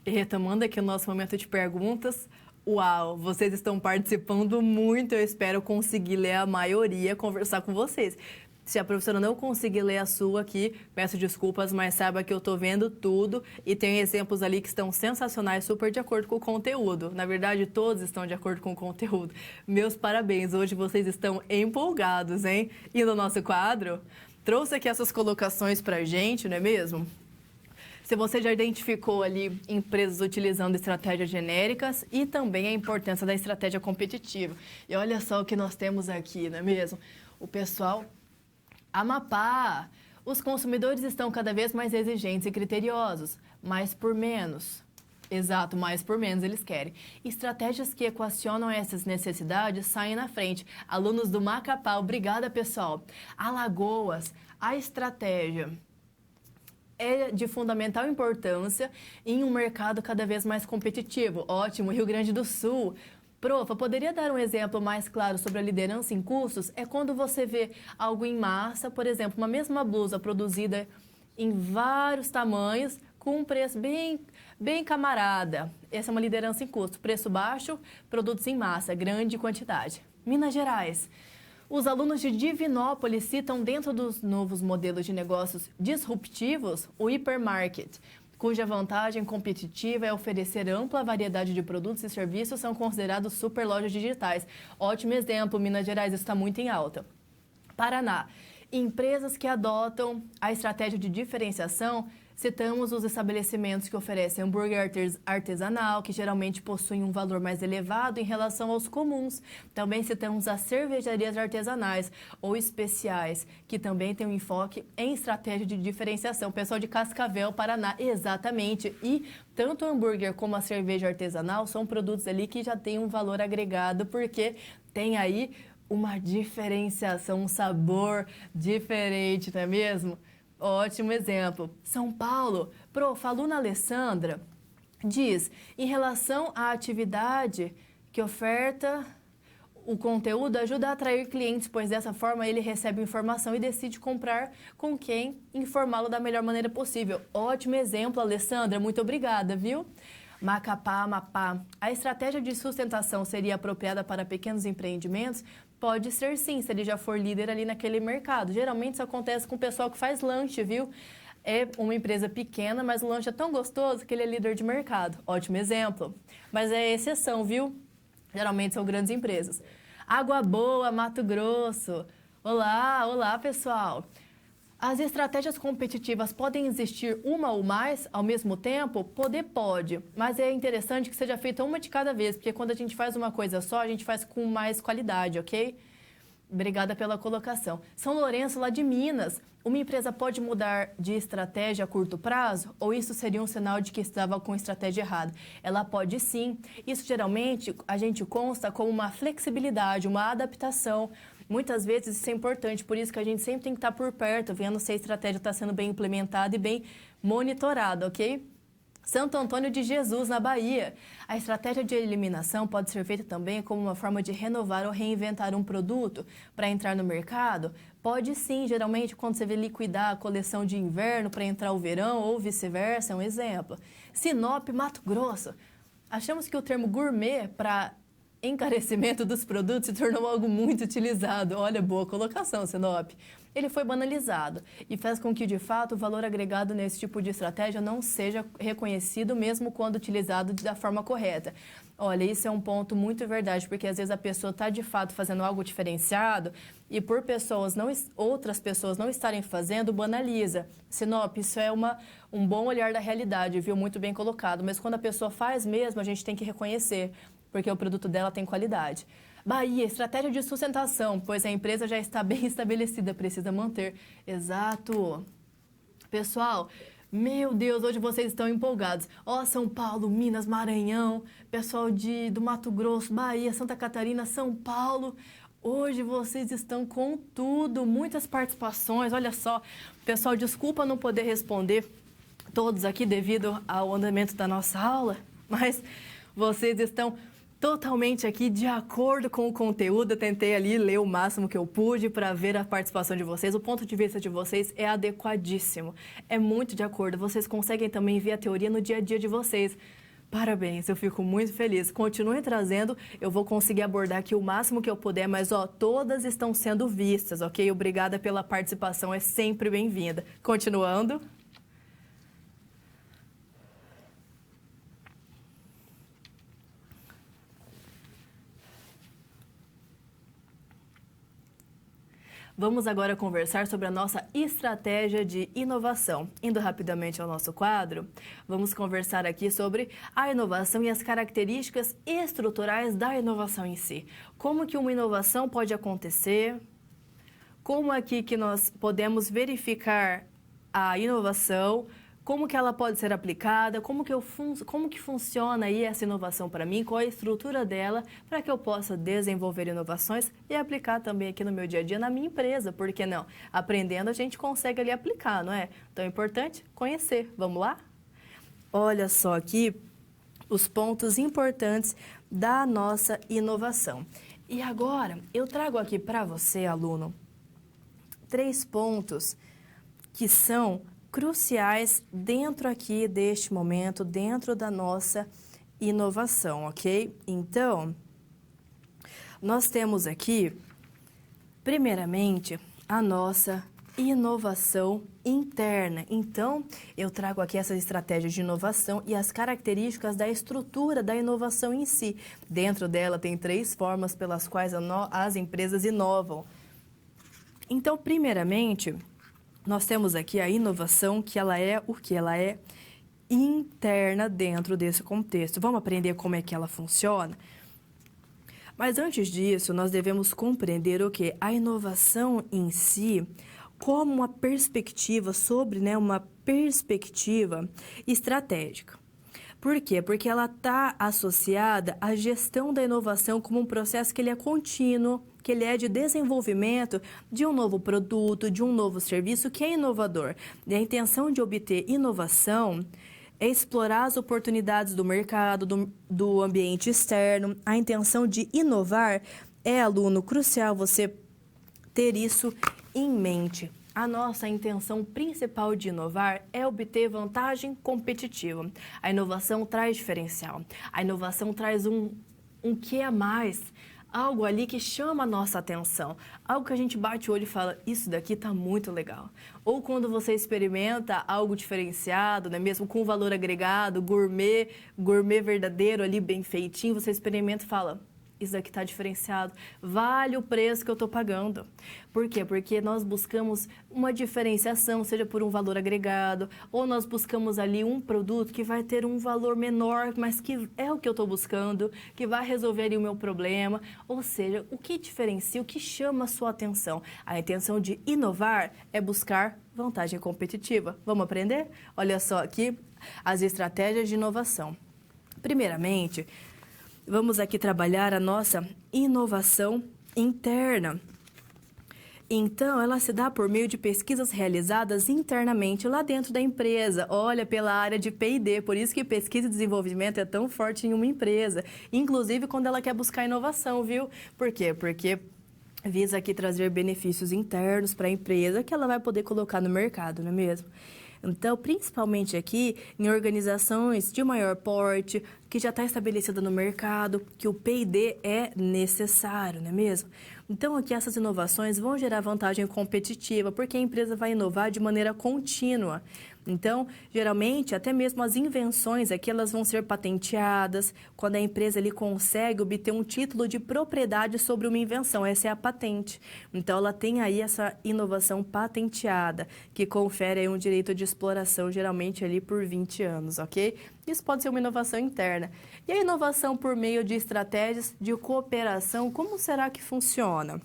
E retomando aqui o nosso momento de perguntas, uau, vocês estão participando muito, eu espero conseguir ler a maioria, conversar com vocês. Se a professora não conseguir ler a sua aqui, peço desculpas, mas saiba que eu estou vendo tudo e tem exemplos ali que estão sensacionais, super de acordo com o conteúdo. Na verdade, todos estão de acordo com o conteúdo. Meus parabéns, hoje vocês estão empolgados, hein? E no nosso quadro, trouxe aqui essas colocações pra gente, não é mesmo? Se você já identificou ali empresas utilizando estratégias genéricas e também a importância da estratégia competitiva. E olha só o que nós temos aqui, não é mesmo? O pessoal, Amapá, os consumidores estão cada vez mais exigentes e criteriosos, mais por menos. Exato, mais por menos eles querem. Estratégias que equacionam essas necessidades saem na frente. Alunos do Macapá, obrigada pessoal. Alagoas, a estratégia é de fundamental importância em um mercado cada vez mais competitivo. Ótimo, Rio Grande do Sul. Profa, poderia dar um exemplo mais claro sobre a liderança em custos? É quando você vê algo em massa, por exemplo, uma mesma blusa produzida em vários tamanhos, com um preço bem camarada. Essa é uma liderança em custos. Preço baixo, produtos em massa, grande quantidade. Minas Gerais. Os alunos de Divinópolis citam dentro dos novos modelos de negócios disruptivos o hipermarket, cuja vantagem competitiva é oferecer ampla variedade de produtos e serviços, são considerados super lojas digitais. Ótimo exemplo, Minas Gerais está muito em alta. Paraná. Empresas que adotam a estratégia de diferenciação, citamos os estabelecimentos que oferecem hambúrguer artesanal, que geralmente possuem um valor mais elevado em relação aos comuns. Também citamos as cervejarias artesanais ou especiais, que também têm um enfoque em estratégia de diferenciação. Pessoal de Cascavel, Paraná, exatamente. E tanto o hambúrguer como a cerveja artesanal são produtos ali que já têm um valor agregado, porque tem aí uma diferenciação, um sabor diferente, não é mesmo? Ótimo exemplo. São Paulo, prof. A aluna Alessandra diz, em relação à atividade que oferta, o conteúdo ajuda a atrair clientes, pois dessa forma ele recebe informação e decide comprar com quem informá-lo da melhor maneira possível. Ótimo exemplo, Alessandra, muito obrigada, viu? Macapá, Amapá. A estratégia de sustentação seria apropriada para pequenos empreendimentos? Pode ser sim, se ele já for líder ali naquele mercado. Geralmente isso acontece com o pessoal que faz lanche, viu? É uma empresa pequena, mas o lanche é tão gostoso que ele é líder de mercado. Ótimo exemplo. Mas é exceção, viu? Geralmente são grandes empresas. Água Boa, Mato Grosso. Olá, olá, pessoal. As estratégias competitivas podem existir uma ou mais ao mesmo tempo? Poder pode, mas é interessante que seja feita uma de cada vez, porque quando a gente faz uma coisa só, a gente faz com mais qualidade, ok? Obrigada pela colocação. São Lourenço, lá de Minas. Uma empresa pode mudar de estratégia a curto prazo? Ou isso seria um sinal de que estava com estratégia errada? Ela pode sim. Isso geralmente a gente consta como uma flexibilidade, uma adaptação. Muitas vezes isso é importante, por isso que a gente sempre tem que estar por perto, vendo se a estratégia está sendo bem implementada e bem monitorada, ok? Santo Antônio de Jesus, na Bahia. A estratégia de eliminação pode ser feita também como uma forma de renovar ou reinventar um produto para entrar no mercado? Pode sim, geralmente quando você vê liquidar a coleção de inverno para entrar o verão ou vice-versa, é um exemplo. Sinop, Mato Grosso. Achamos que o termo gourmet para encarecimento dos produtos se tornou algo muito utilizado. Olha, boa colocação, Sinop. Ele foi banalizado e faz com que, de fato, o valor agregado nesse tipo de estratégia não seja reconhecido mesmo quando utilizado da forma correta. Olha, isso é um ponto muito verdade, porque às vezes a pessoa está, de fato, fazendo algo diferenciado e por outras pessoas não estarem fazendo, banaliza. Sinop, isso é um bom olhar da realidade, viu? Muito bem colocado. Mas quando a pessoa faz mesmo, a gente tem que reconhecer, porque o produto dela tem qualidade. Bahia, estratégia de sustentação, pois a empresa já está bem estabelecida, precisa manter. Exato. Pessoal, meu Deus, hoje vocês estão empolgados. Ó, São Paulo, Minas, Maranhão, pessoal do Mato Grosso, Bahia, Santa Catarina, São Paulo. Hoje vocês estão com tudo, muitas participações, olha só. Pessoal, desculpa não poder responder todos aqui devido ao andamento da nossa aula, mas vocês estão totalmente aqui de acordo com o conteúdo. Eu tentei ali ler o máximo que eu pude para ver a participação de vocês. O ponto de vista de vocês é adequadíssimo. É muito de acordo. Vocês conseguem também ver a teoria no dia a dia de vocês. Parabéns, eu fico muito feliz. Continuem trazendo, eu vou conseguir abordar aqui o máximo que eu puder, mas ó, todas estão sendo vistas, ok? Obrigada pela participação, é sempre bem-vinda. Continuando. Vamos agora conversar sobre a nossa estratégia de inovação. Indo rapidamente ao nosso quadro, vamos conversar aqui sobre a inovação e as características estruturais da inovação em si. Como que uma inovação pode acontecer? Como aqui que nós podemos verificar a inovação? Como que ela pode ser aplicada, como que funciona aí essa inovação para mim, qual é a estrutura dela, para que eu possa desenvolver inovações e aplicar também aqui no meu dia a dia, na minha empresa, por que não? Aprendendo a gente consegue ali aplicar, não é? Então é importante conhecer. Vamos lá? Olha só aqui os pontos importantes da nossa inovação. E agora eu trago aqui para você, aluno, 3 pontos que são cruciais dentro aqui deste momento, dentro da nossa inovação, ok? Então, nós temos aqui, primeiramente, a nossa inovação interna. Então, eu trago aqui essas estratégias de inovação e as características da estrutura da inovação em si. Dentro dela tem 3 formas pelas quais as empresas inovam. Então, primeiramente, nós temos aqui a inovação, que ela é o que? Ela é interna dentro desse contexto. Vamos aprender como é que ela funciona? Mas antes disso, nós devemos compreender o que? A inovação em si como uma perspectiva uma perspectiva estratégica. Por quê? Porque ela está associada à gestão da inovação como um processo que ele é contínuo, que ele é de desenvolvimento de um novo produto, de um novo serviço que é inovador. E a intenção de obter inovação é explorar as oportunidades do mercado, do ambiente externo. A intenção de inovar é, aluno, crucial você ter isso em mente. A nossa intenção principal de inovar é obter vantagem competitiva. A inovação traz diferencial. A inovação traz um que a mais, algo ali que chama a nossa atenção, algo que a gente bate o olho e fala, isso daqui está muito legal. Ou quando você experimenta algo diferenciado, né, mesmo com valor agregado, gourmet verdadeiro ali, bem feitinho, você experimenta e fala, isso daqui está diferenciado, vale o preço que eu estou pagando. Por quê? Porque nós buscamos uma diferenciação, seja por um valor agregado, ou nós buscamos ali um produto que vai ter um valor menor, mas que é o que eu estou buscando, que vai resolver ali o meu problema. Ou seja, o que diferencia, o que chama a sua atenção? A intenção de inovar é buscar vantagem competitiva. Vamos aprender? Olha só aqui as estratégias de inovação. Primeiramente, vamos aqui trabalhar a nossa inovação interna. Então, ela se dá por meio de pesquisas realizadas internamente lá dentro da empresa. Olha, pela área de P&D, por isso que pesquisa e desenvolvimento é tão forte em uma empresa. Inclusive, quando ela quer buscar inovação, viu? Por quê? Porque visa aqui trazer benefícios internos para a empresa que ela vai poder colocar no mercado, não é mesmo? Então, principalmente aqui em organizações de maior porte, que já está estabelecida no mercado, que o P&D é necessário, não é mesmo? Então, aqui essas inovações vão gerar vantagem competitiva, porque a empresa vai inovar de maneira contínua. Então, geralmente, até mesmo as invenções aqui, elas vão ser patenteadas, quando a empresa ali consegue obter um título de propriedade sobre uma invenção, essa é a patente. Então, ela tem aí essa inovação patenteada, que confere aí um direito de exploração, geralmente ali por 20 anos, ok? Isso pode ser uma inovação interna. E a inovação por meio de estratégias de cooperação, como será que funciona?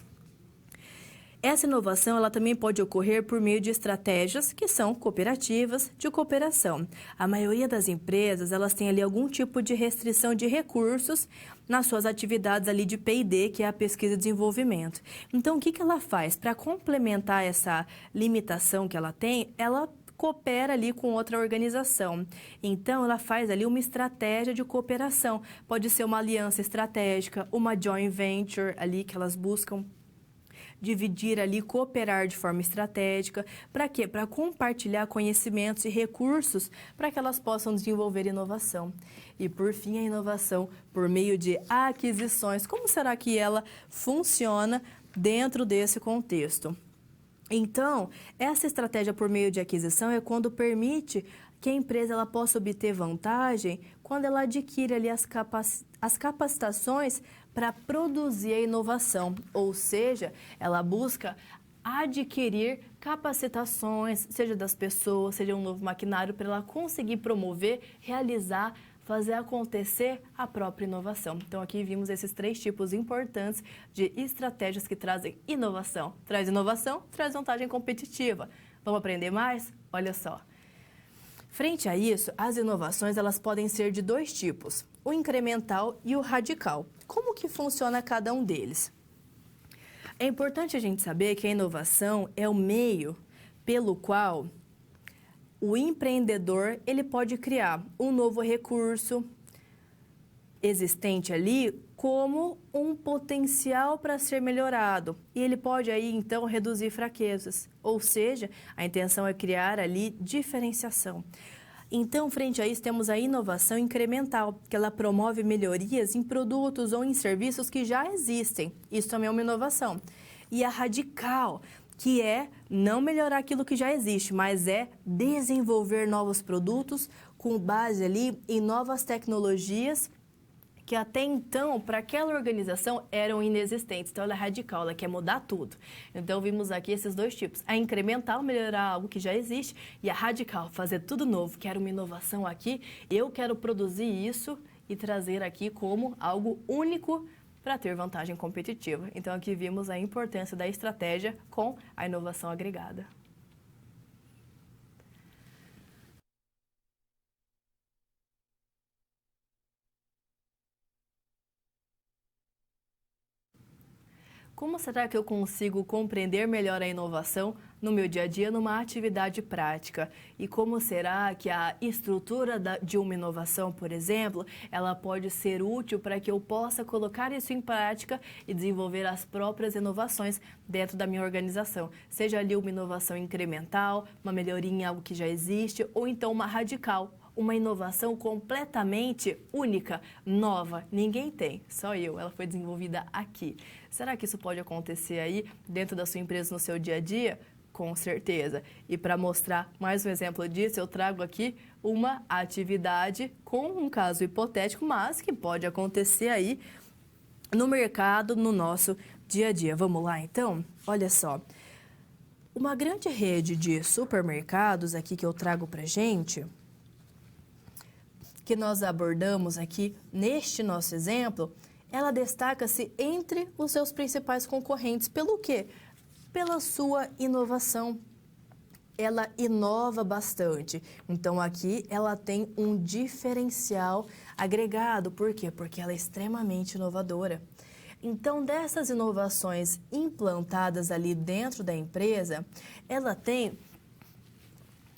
Essa inovação ela também pode ocorrer por meio de estratégias que são cooperativas de cooperação. A maioria das empresas elas têm ali algum tipo de restrição de recursos nas suas atividades ali de P&D, que é a pesquisa e desenvolvimento. Então, o que ela faz? Para complementar essa limitação que ela tem, ela coopera ali com outra organização. Então, ela faz ali uma estratégia de cooperação. Pode ser uma aliança estratégica, uma joint venture ali que elas buscam dividir ali, cooperar de forma estratégica. Para quê? Para compartilhar conhecimentos e recursos para que elas possam desenvolver inovação. E, por fim, a inovação por meio de aquisições. Como será que ela funciona dentro desse contexto? Então, essa estratégia por meio de aquisição é quando permite que a empresa ela possa obter vantagem quando ela adquire ali as capacitações para produzir a inovação, ou seja, ela busca adquirir capacitações, seja das pessoas, seja um novo maquinário, para ela conseguir promover, realizar, fazer acontecer a própria inovação. Então, aqui vimos esses 3 tipos importantes de estratégias que trazem inovação. Traz inovação, traz vantagem competitiva. Vamos aprender mais? Olha só. Frente a isso, as inovações elas podem ser de 2 tipos, o incremental e o radical. Como que funciona cada um deles? É importante a gente saber que a inovação é o meio pelo qual o empreendedor ele pode criar um novo recurso existente ali como um potencial para ser melhorado. E ele pode aí, então, reduzir fraquezas. Ou seja, a intenção é criar ali diferenciação. Então, frente a isso, temos a inovação incremental, que ela promove melhorias em produtos ou em serviços que já existem. Isso também é uma inovação. E a radical, que é não melhorar aquilo que já existe, mas é desenvolver novos produtos com base ali em novas tecnologias que até então, para aquela organização, eram inexistentes. Então, ela é radical, ela quer mudar tudo. Então, vimos aqui esses dois tipos. A incremental, melhorar algo que já existe, e a radical, fazer tudo novo. Quero uma inovação aqui, eu quero produzir isso e trazer aqui como algo único para ter vantagem competitiva. Então, aqui vimos a importância da estratégia com a inovação agregada. Como será que eu consigo compreender melhor a inovação no meu dia a dia, numa atividade prática? E como será que a estrutura de uma inovação, por exemplo, ela pode ser útil para que eu possa colocar isso em prática e desenvolver as próprias inovações dentro da minha organização? Seja ali uma inovação incremental, uma melhoria em algo que já existe, ou então uma radical, uma inovação completamente única, nova. Ninguém tem, só eu. Ela foi desenvolvida aqui. Será que isso pode acontecer aí dentro da sua empresa, no seu dia a dia? Com certeza. E para mostrar mais um exemplo disso, eu trago aqui uma atividade com um caso hipotético, mas que pode acontecer aí no mercado, no nosso dia a dia. Vamos lá, então? Olha só. Uma grande rede de supermercados aqui que eu trago para gente, que nós abordamos aqui neste nosso exemplo, ela destaca-se entre os seus principais concorrentes. Pelo quê? Pela sua inovação. Ela inova bastante. Então, aqui ela tem um diferencial agregado. Por quê? Porque ela é extremamente inovadora. Então, dessas inovações implantadas ali dentro da empresa, ela tem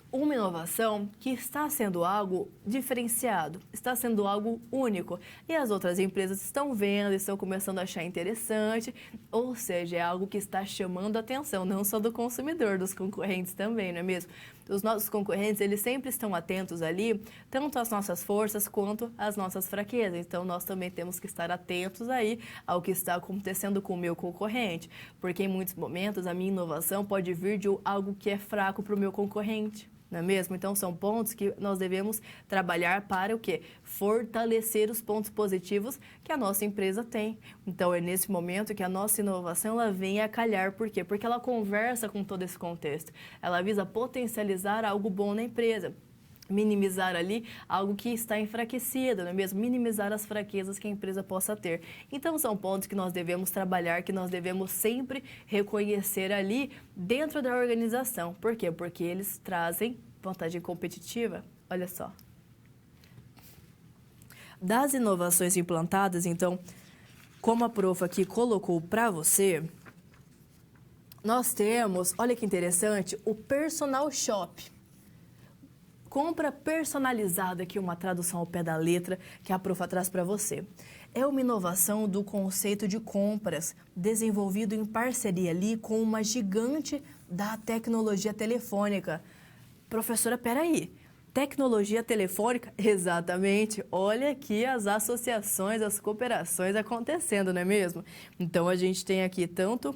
uma inovação que está sendo algo diferenciado, está sendo algo único. E as outras empresas estão vendo, estão começando a achar interessante, ou seja, é algo que está chamando a atenção, não só do consumidor, dos concorrentes também, não é mesmo? Os nossos concorrentes, eles sempre estão atentos ali, tanto às nossas forças quanto às nossas fraquezas. Então, nós também temos que estar atentos aí ao que está acontecendo com o meu concorrente, porque em muitos momentos a minha inovação pode vir de algo que é fraco para o meu concorrente. Não é mesmo? Então, são pontos que nós devemos trabalhar para o quê? Fortalecer os pontos positivos que a nossa empresa tem. Então, é nesse momento que a nossa inovação ela vem a calhar. Por quê? Porque ela conversa com todo esse contexto. Ela visa potencializar algo bom na empresa. Minimizar ali algo que está enfraquecido, não é mesmo? Minimizar as fraquezas que a empresa possa ter. Então, são pontos que nós devemos trabalhar, que nós devemos sempre reconhecer ali dentro da organização. Por quê? Porque eles trazem vantagem competitiva. Olha só. Das inovações implantadas, então, como a prof aqui colocou para você, nós temos, olha que interessante, o Personal Shop. Compra personalizada, aqui uma tradução ao pé da letra que a profa traz para você. É uma inovação do conceito de compras, desenvolvido em parceria ali com uma gigante da tecnologia telefônica. Professora, peraí, tecnologia telefônica? Exatamente, olha aqui as associações, as cooperações acontecendo, não é mesmo? Então, a gente tem aqui tanto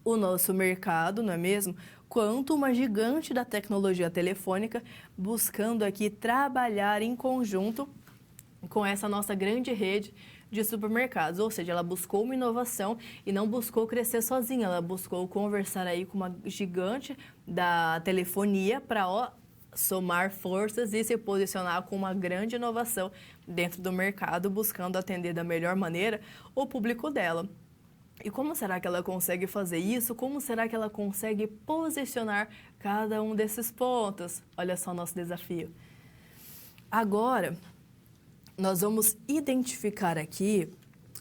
o nosso mercado, não é mesmo? Quanto uma gigante da tecnologia telefônica buscando aqui trabalhar em conjunto com essa nossa grande rede de supermercados. Ou seja, ela buscou uma inovação e não buscou crescer sozinha, ela buscou conversar aí com uma gigante da telefonia para somar forças e se posicionar com uma grande inovação dentro do mercado, buscando atender da melhor maneira o público dela. E como será que ela consegue fazer isso? Como será que ela consegue posicionar cada um desses pontos? Olha só o nosso desafio. Agora, nós vamos identificar aqui,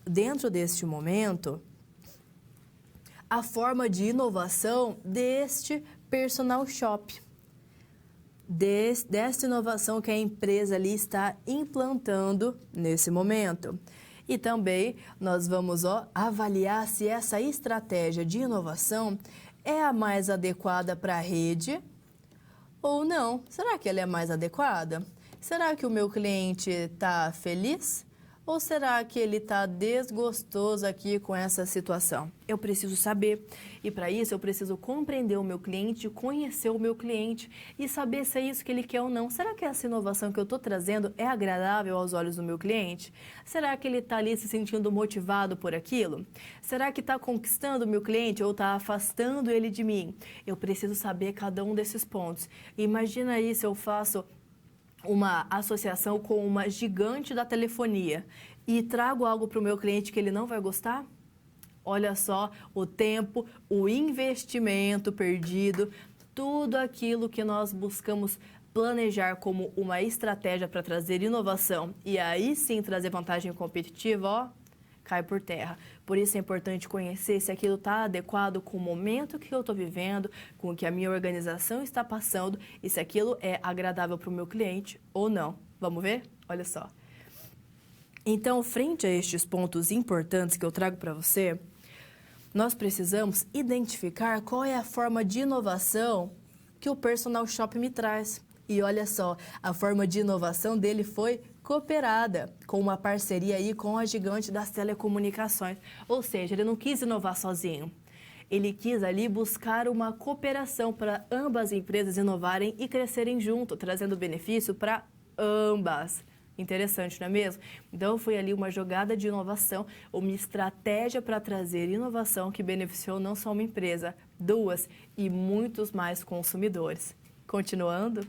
dentro deste momento, a forma de inovação deste Personal Shop. Desta inovação que a empresa ali está implantando nesse momento. E também nós vamos avaliar se essa estratégia de inovação é a mais adequada para a rede ou não. Será que ela é mais adequada? Será que o meu cliente está feliz? Ou será que ele está desgostoso aqui com essa situação? Eu preciso saber. E para isso eu preciso compreender o meu cliente, conhecer o meu cliente e saber se é isso que ele quer ou não. Será que essa inovação que eu estou trazendo é agradável aos olhos do meu cliente? Será que ele está ali se sentindo motivado por aquilo? Será que está conquistando o meu cliente ou está afastando ele de mim? Eu preciso saber cada um desses pontos. Imagina aí se eu faço uma associação com uma gigante da telefonia e trago algo para o meu cliente que ele não vai gostar? Olha só o tempo, o investimento perdido, tudo aquilo que nós buscamos planejar como uma estratégia para trazer inovação e aí sim trazer vantagem competitiva, ó, cai por terra. Por isso é importante conhecer se aquilo está adequado com o momento que eu estou vivendo, com o que a minha organização está passando e se aquilo é agradável para o meu cliente ou não. Vamos ver? Olha só. Então, frente a estes pontos importantes que eu trago para você, nós precisamos identificar qual é a forma de inovação que o Personal Shop me traz. E olha só, a forma de inovação dele foi cooperada, com uma parceria aí com a gigante das telecomunicações. Ou seja, ele não quis inovar sozinho. Ele quis ali buscar uma cooperação para ambas as empresas inovarem e crescerem junto, trazendo benefício para ambas. Interessante, não é mesmo? Então, foi ali uma jogada de inovação, uma estratégia para trazer inovação que beneficiou não só uma empresa, duas e muitos mais consumidores. Continuando.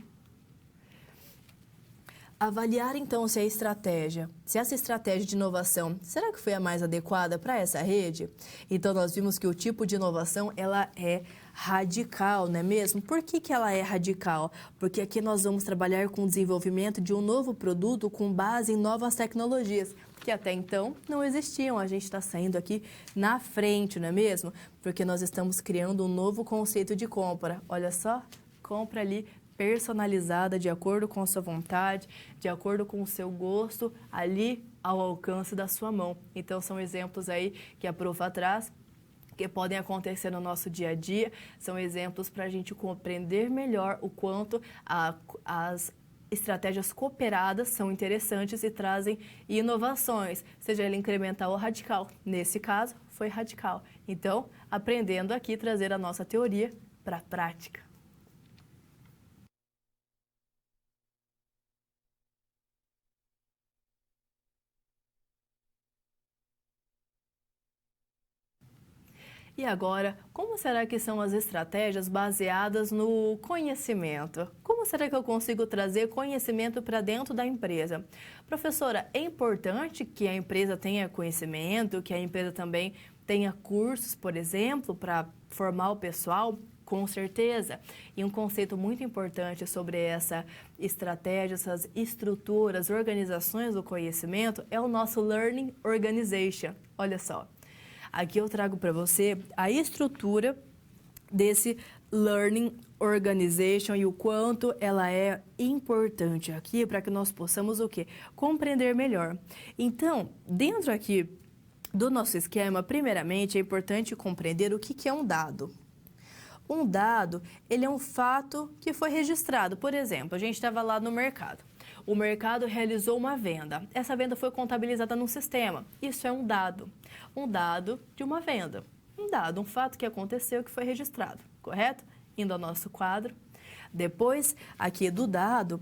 Avaliar então se essa estratégia de inovação, será que foi a mais adequada para essa rede? Então nós vimos que o tipo de inovação ela é radical, não é mesmo? Por que ela é radical? Porque aqui nós vamos trabalhar com o desenvolvimento de um novo produto com base em novas tecnologias, que até então não existiam. A gente está saindo aqui na frente, não é mesmo? Porque nós estamos criando um novo conceito de compra. Olha só, compra ali personalizada de acordo com a sua vontade, de acordo com o seu gosto, ali ao alcance da sua mão. Então, são exemplos aí que a Profa traz, que podem acontecer no nosso dia a dia, são exemplos para a gente compreender melhor o quanto as estratégias cooperadas são interessantes e trazem inovações, seja ele incremental ou radical. Nesse caso, foi radical. Então, aprendendo aqui, trazer a nossa teoria para a prática. E agora, como será que são as estratégias baseadas no conhecimento? Como será que eu consigo trazer conhecimento para dentro da empresa? Professora, é importante que a empresa tenha conhecimento, que a empresa também tenha cursos, por exemplo, para formar o pessoal? Com certeza. E um conceito muito importante sobre essa estratégia, essas estruturas, organizações do conhecimento é o nosso Learning Organization. Olha só. Aqui eu trago para você a estrutura desse Learning Organization e o quanto ela é importante aqui para que nós possamos o quê? Compreender melhor. Então, dentro aqui do nosso esquema, primeiramente é importante compreender o que é um dado. Um dado, ele é um fato que foi registrado. Por exemplo, a gente estava lá no mercado. O mercado realizou uma venda. Essa venda foi contabilizada num sistema. Isso é um dado de uma venda. Um dado, um fato que aconteceu, que foi registrado, correto? Indo ao nosso quadro. Depois, aqui do dado,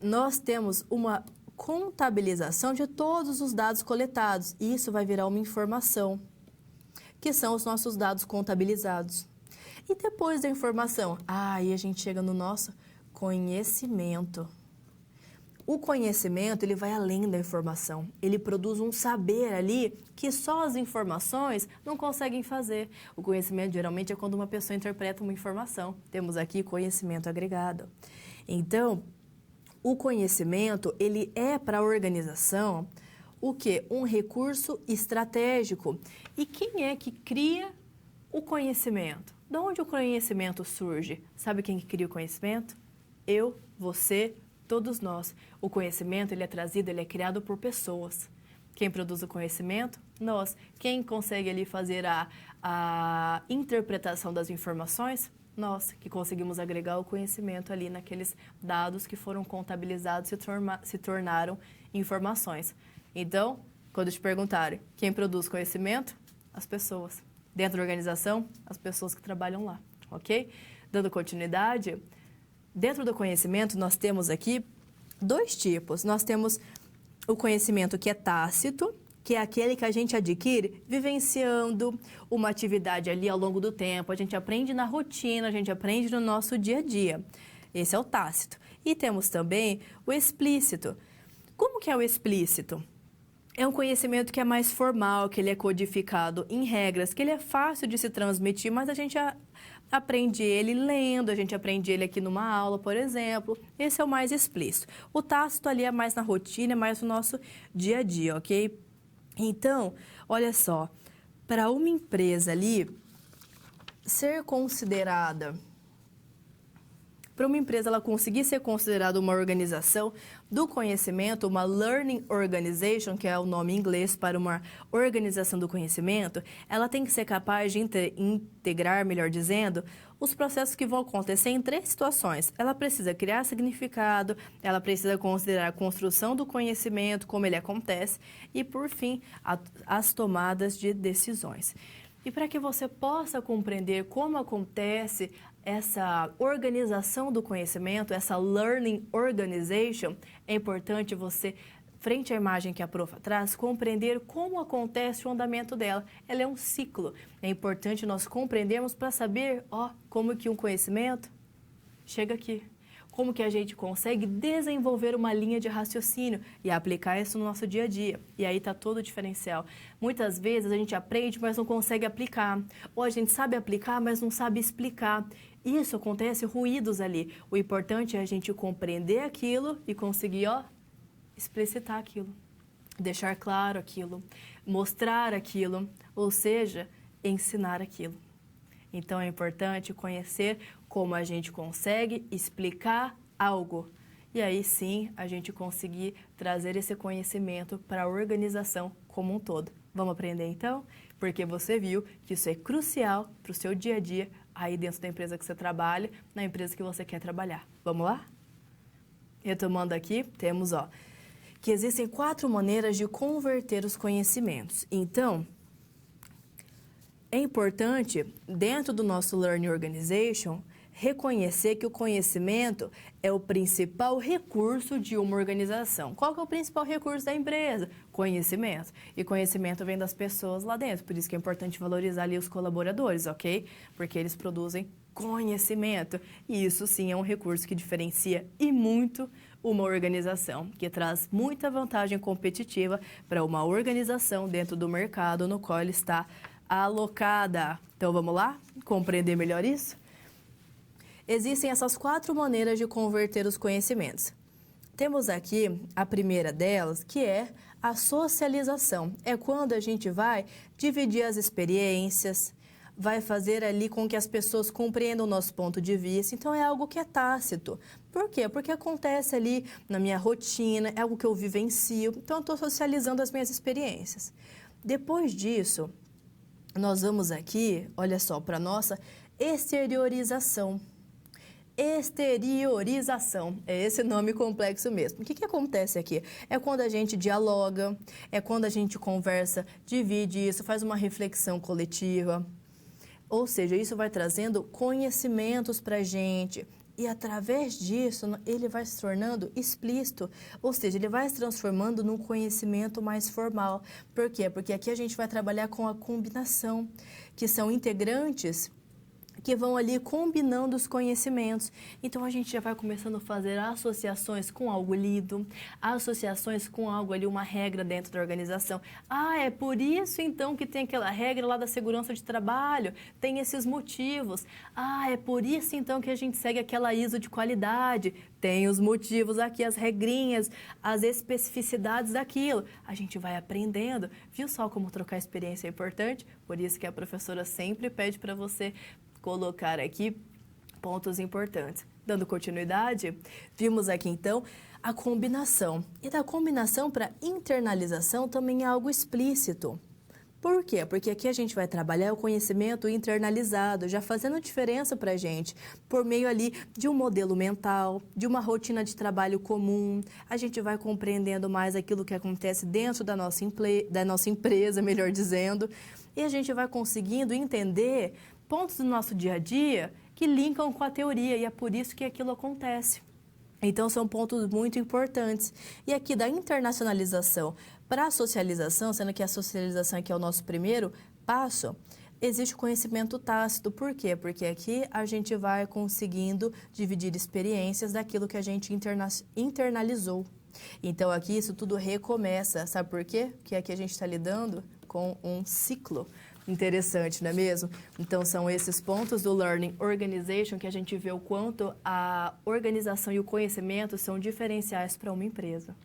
nós temos uma contabilização de todos os dados coletados. E isso vai virar uma informação, que são os nossos dados contabilizados. E depois da informação, aí a gente chega no nosso conhecimento. O conhecimento, ele vai além da informação. Ele produz um saber ali que só as informações não conseguem fazer. O conhecimento, geralmente, é quando uma pessoa interpreta uma informação. Temos aqui conhecimento agregado. Então, o conhecimento, ele é para a organização o quê? Um recurso estratégico. E quem é que cria o conhecimento? De onde o conhecimento surge? Sabe quem que cria o conhecimento? Eu, você, todos nós. O conhecimento, ele é trazido, ele é criado por pessoas. Quem produz o conhecimento? Nós. Quem consegue ali fazer a interpretação das informações? Nós, que conseguimos agregar o conhecimento ali naqueles dados que foram contabilizados e se tornaram informações. Então, quando te perguntarem quem produz conhecimento, as pessoas. Dentro da organização, as pessoas que trabalham lá, ok? Dando continuidade, dentro do conhecimento nós temos aqui 2 tipos. Nós temos o conhecimento que é tácito, que é aquele que a gente adquire vivenciando uma atividade ali ao longo do tempo. A gente aprende na rotina, a gente aprende no nosso dia a dia. Esse é o tácito. E temos também o explícito. Como que é o explícito? É um conhecimento que é mais formal, que ele é codificado em regras, que ele é fácil de se transmitir, mas a gente aprende ele lendo, a gente aprende ele aqui numa aula, por exemplo. Esse é o mais explícito. O tácito ali é mais na rotina, é mais no nosso dia a dia, ok? Então, olha só, para uma empresa ali ser considerada... Para uma empresa ela conseguir ser considerada uma organização do conhecimento, uma Learning Organization, que é o nome em inglês para uma organização do conhecimento, ela tem que ser capaz de integrar, melhor dizendo, os processos que vão acontecer em 3 situações. Ela precisa criar significado, ela precisa considerar a construção do conhecimento, como ele acontece, e, por fim, as tomadas de decisões. E para que você possa compreender como acontece essa organização do conhecimento, essa Learning Organization, é importante você, frente à imagem que a profa traz, compreender como acontece o andamento dela. Ela é um ciclo. É importante nós compreendermos para saber, como que um conhecimento chega aqui. Como que a gente consegue desenvolver uma linha de raciocínio e aplicar isso no nosso dia a dia. E aí está todo o diferencial. Muitas vezes a gente aprende, mas não consegue aplicar. Ou a gente sabe aplicar, mas não sabe explicar. Isso acontece, ruídos ali. O importante é a gente compreender aquilo e conseguir, explicitar aquilo. Deixar claro aquilo. Mostrar aquilo. Ou seja, ensinar aquilo. Então, é importante conhecer como a gente consegue explicar algo. E aí, sim, a gente conseguir trazer esse conhecimento para a organização como um todo. Vamos aprender, então? Porque você viu que isso é crucial para o seu dia a dia, aí dentro da empresa que você trabalha, na empresa que você quer trabalhar. Vamos lá? Retomando aqui, temos, que existem 4 maneiras de converter os conhecimentos. Então, é importante, dentro do nosso Learning Organization, reconhecer que o conhecimento é o principal recurso de uma organização. Qual que é o principal recurso da empresa? Conhecimento. E conhecimento vem das pessoas lá dentro, por isso que é importante valorizar ali os colaboradores, ok? Porque eles produzem conhecimento. E isso sim é um recurso que diferencia e muito uma organização, que traz muita vantagem competitiva para uma organização dentro do mercado no qual ele está alocada. Então, vamos lá? Compreender melhor isso? Existem essas 4 maneiras de converter os conhecimentos. Temos aqui a primeira delas, que é a socialização. É quando a gente vai dividir as experiências, vai fazer ali com que as pessoas compreendam o nosso ponto de vista. Então, é algo que é tácito. Por quê? Porque acontece ali na minha rotina, é algo que eu vivencio. Então, eu estou socializando as minhas experiências. Depois disso, nós vamos aqui, olha só, para a nossa exteriorização. Exteriorização, é esse nome complexo mesmo. O que acontece aqui? É quando a gente dialoga, é quando a gente conversa, divide isso, faz uma reflexão coletiva. Ou seja, isso vai trazendo conhecimentos para a gente. E através disso, ele vai se tornando explícito, ou seja, ele vai se transformando num conhecimento mais formal. Por quê? Porque aqui a gente vai trabalhar com a combinação, que são integrantes que vão ali combinando os conhecimentos. Então, a gente já vai começando a fazer associações com algo lido, associações com algo ali, uma regra dentro da organização. É por isso, então, que tem aquela regra lá da segurança de trabalho, tem esses motivos. É por isso, então, que a gente segue aquela ISO de qualidade, tem os motivos aqui, as regrinhas, as especificidades daquilo. A gente vai aprendendo. Viu só como trocar experiência é importante? Por isso que a professora sempre pede para você colocar aqui pontos importantes. Dando continuidade, vimos aqui então a combinação. E da combinação para internalização também é algo explícito. Por quê? Porque aqui a gente vai trabalhar o conhecimento internalizado, já fazendo diferença para a gente, por meio ali de um modelo mental, de uma rotina de trabalho comum. A gente vai compreendendo mais aquilo que acontece dentro da nossa empresa, melhor dizendo, e a gente vai conseguindo entender pontos do nosso dia a dia que linkam com a teoria, e é por isso que aquilo acontece. Então, são pontos muito importantes. E aqui da internacionalização para a socialização, sendo que a socialização aqui é o nosso primeiro passo, existe o conhecimento tácito. Por quê? Porque aqui a gente vai conseguindo dividir experiências daquilo que a gente internalizou. Então, aqui isso tudo recomeça. Sabe por quê? Porque aqui a gente está lidando com um ciclo. Interessante, não é mesmo? Então, são esses pontos do Learning Organization que a gente vê o quanto a organização e o conhecimento são diferenciais para uma empresa.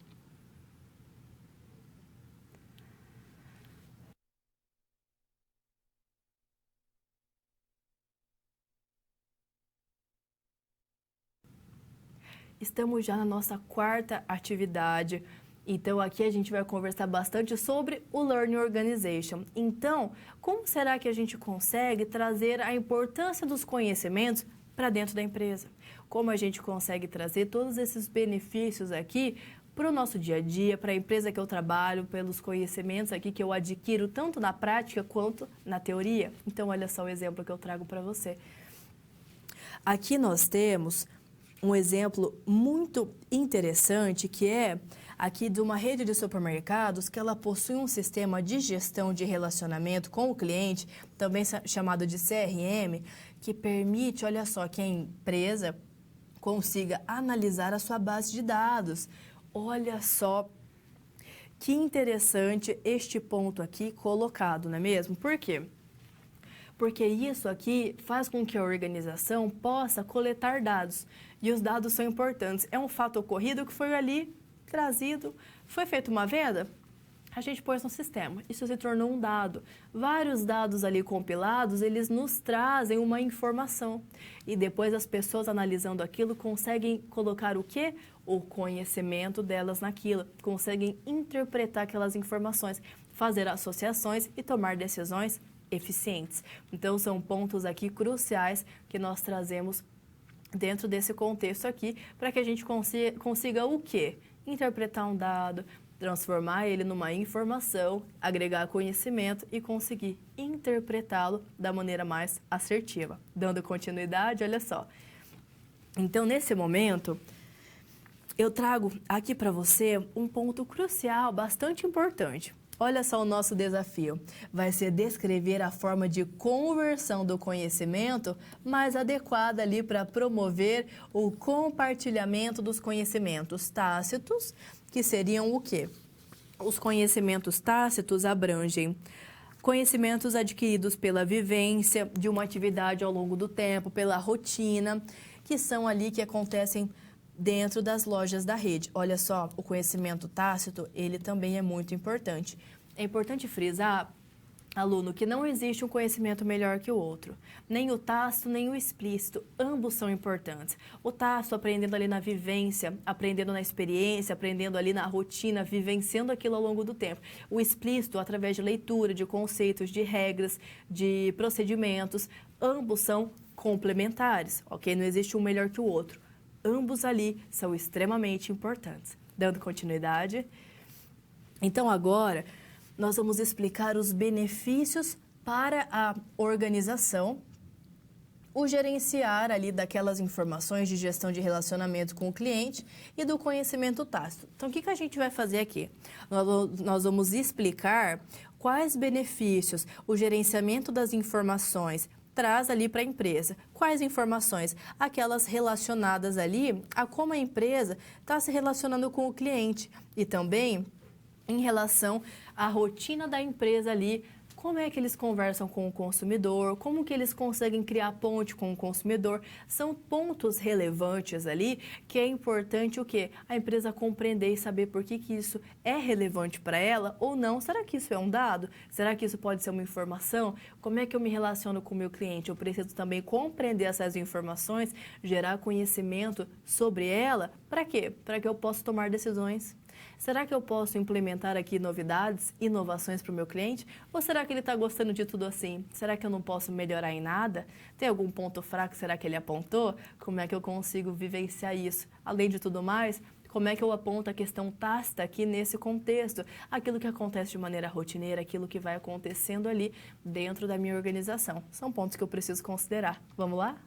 Estamos já na nossa quarta atividade. Então, aqui a gente vai conversar bastante sobre o Learning Organization. Então, como será que a gente consegue trazer a importância dos conhecimentos para dentro da empresa? Como a gente consegue trazer todos esses benefícios aqui para o nosso dia a dia, para a empresa que eu trabalho, pelos conhecimentos aqui que eu adquiro tanto na prática quanto na teoria? Então, olha só o exemplo que eu trago para você. Aqui nós temos um exemplo muito interessante que é aqui de uma rede de supermercados que ela possui um sistema de gestão de relacionamento com o cliente, também chamado de CRM, que permite, olha só, que a empresa consiga analisar a sua base de dados. Olha só que interessante este ponto aqui colocado, não é mesmo? Por quê? Porque isso aqui faz com que a organização possa coletar dados. E os dados são importantes. É um fato ocorrido que foi ali trazido, foi feita uma venda, a gente pôs no sistema. Isso se tornou um dado. Vários dados ali compilados, eles nos trazem uma informação. E depois as pessoas analisando aquilo conseguem colocar o quê? O conhecimento delas naquilo. Conseguem interpretar aquelas informações, fazer associações e tomar decisões eficientes. Então, são pontos aqui cruciais que nós trazemos dentro desse contexto aqui, para que a gente consiga o quê? Interpretar um dado, transformar ele numa informação, agregar conhecimento e conseguir interpretá-lo da maneira mais assertiva. Dando continuidade, olha só. Então, nesse momento, eu trago aqui para você um ponto crucial, bastante importante. Olha só o nosso desafio. Vai ser descrever a forma de conversão do conhecimento mais adequada ali para promover o compartilhamento dos conhecimentos tácitos, que seriam o quê? Os conhecimentos tácitos abrangem conhecimentos adquiridos pela vivência de uma atividade ao longo do tempo, pela rotina, que são ali que acontecem dentro das lojas da rede. Olha só, o conhecimento tácito, ele também é muito importante. É importante frisar, aluno, que não existe um conhecimento melhor que o outro. Nem o tácito, nem o explícito. Ambos são importantes. O tácito, aprendendo ali na vivência, aprendendo na experiência, aprendendo ali na rotina, vivenciando aquilo ao longo do tempo. O explícito, através de leitura, de conceitos, de regras, de procedimentos. Ambos são complementares, ok? Não existe um melhor que o outro. Ambos ali são extremamente importantes. Dando continuidade. Então, agora, nós vamos explicar os benefícios para a organização, o gerenciar ali daquelas informações de gestão de relacionamento com o cliente e do conhecimento tácito. Então, o que a gente vai fazer aqui? Nós vamos explicar quais benefícios o gerenciamento das informações traz ali para a empresa. Quais informações? Aquelas relacionadas ali a como a empresa está se relacionando com o cliente e também em relação à rotina da empresa ali, como é que eles conversam com o consumidor, como que eles conseguem criar ponte com o consumidor. São pontos relevantes ali que é importante o quê? A empresa compreender e saber por que isso é relevante para ela ou não. Será que isso é um dado? Será que isso pode ser uma informação? Como é que eu me relaciono com o meu cliente? Eu preciso também compreender essas informações, gerar conhecimento sobre ela. Para quê? Para que eu possa tomar decisões Será que eu posso implementar aqui novidades, inovações para o meu cliente? Ou será que ele está gostando de tudo assim? Será que eu não posso melhorar em nada? Tem algum ponto fraco? Será que ele apontou? Como é que eu consigo vivenciar isso? Além de tudo mais, como é que eu aponto a questão tácita aqui nesse contexto? Aquilo que acontece de maneira rotineira, aquilo que vai acontecendo ali dentro da minha organização. São pontos que eu preciso considerar. Vamos lá?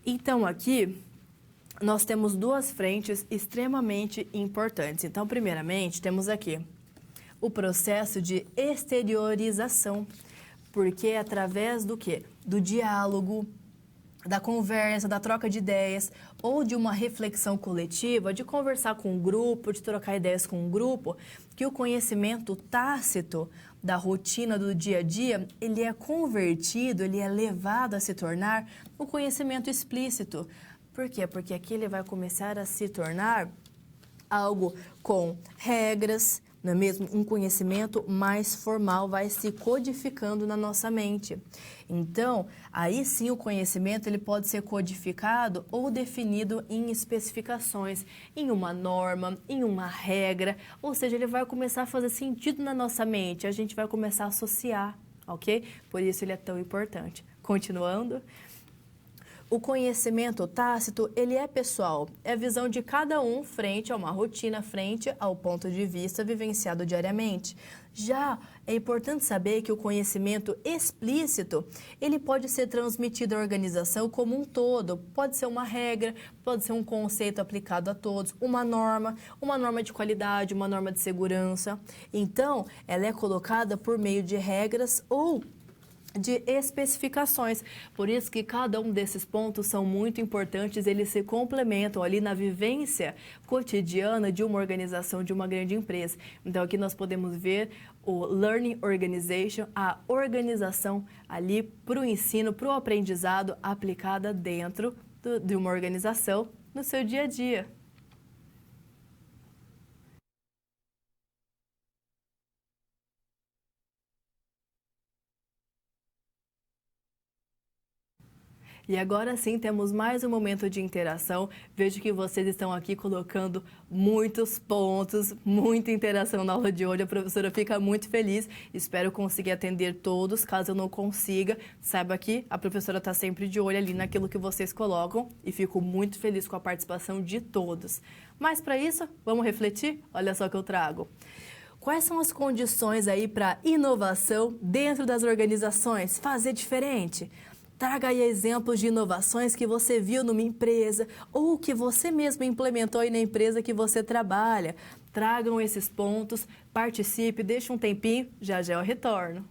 Então, aqui nós temos duas frentes extremamente importantes. Então, primeiramente, temos aqui o processo de exteriorização, porque é através do quê? Do diálogo, da conversa, da troca de ideias ou de uma reflexão coletiva, de conversar com um grupo, de trocar ideias com um grupo, que o conhecimento tácito da rotina do dia a dia, ele é convertido, ele é levado a se tornar o conhecimento explícito. Por quê? Porque aqui ele vai começar a se tornar algo com regras, não é mesmo? Um conhecimento mais formal vai se codificando na nossa mente. Então, aí sim o conhecimento ele pode ser codificado ou definido em especificações, em uma norma, em uma regra, ou seja, ele vai começar a fazer sentido na nossa mente, a gente vai começar a associar, ok? Por isso ele é tão importante. Continuando. O conhecimento tácito, ele é pessoal, é a visão de cada um frente a uma rotina, frente ao ponto de vista vivenciado diariamente. Já é importante saber que o conhecimento explícito, ele pode ser transmitido à organização como um todo. Pode ser uma regra, pode ser um conceito aplicado a todos, uma norma de qualidade, uma norma de segurança. Então, ela é colocada por meio de regras ou de especificações. Por isso que cada um desses pontos são muito importantes, eles se complementam ali na vivência cotidiana de uma organização, de uma grande empresa. Então aqui nós podemos ver o Learning Organization, a organização ali para o ensino, para o aprendizado aplicada dentro de uma organização no seu dia a dia. E agora sim temos mais um momento de interação. Vejo que vocês estão aqui colocando muitos pontos, muita interação na aula de hoje. A professora fica muito feliz. Espero conseguir atender todos. Caso eu não consiga, saiba que a professora está sempre de olho ali naquilo que vocês colocam e fico muito feliz com a participação de todos. Mas para isso, vamos refletir? Olha só o que eu trago. Quais são as condições aí para inovação dentro das organizações? Fazer diferente? Traga aí exemplos de inovações que você viu numa empresa ou que você mesmo implementou aí na empresa que você trabalha. Tragam esses pontos, participe, deixe um tempinho, já já eu retorno.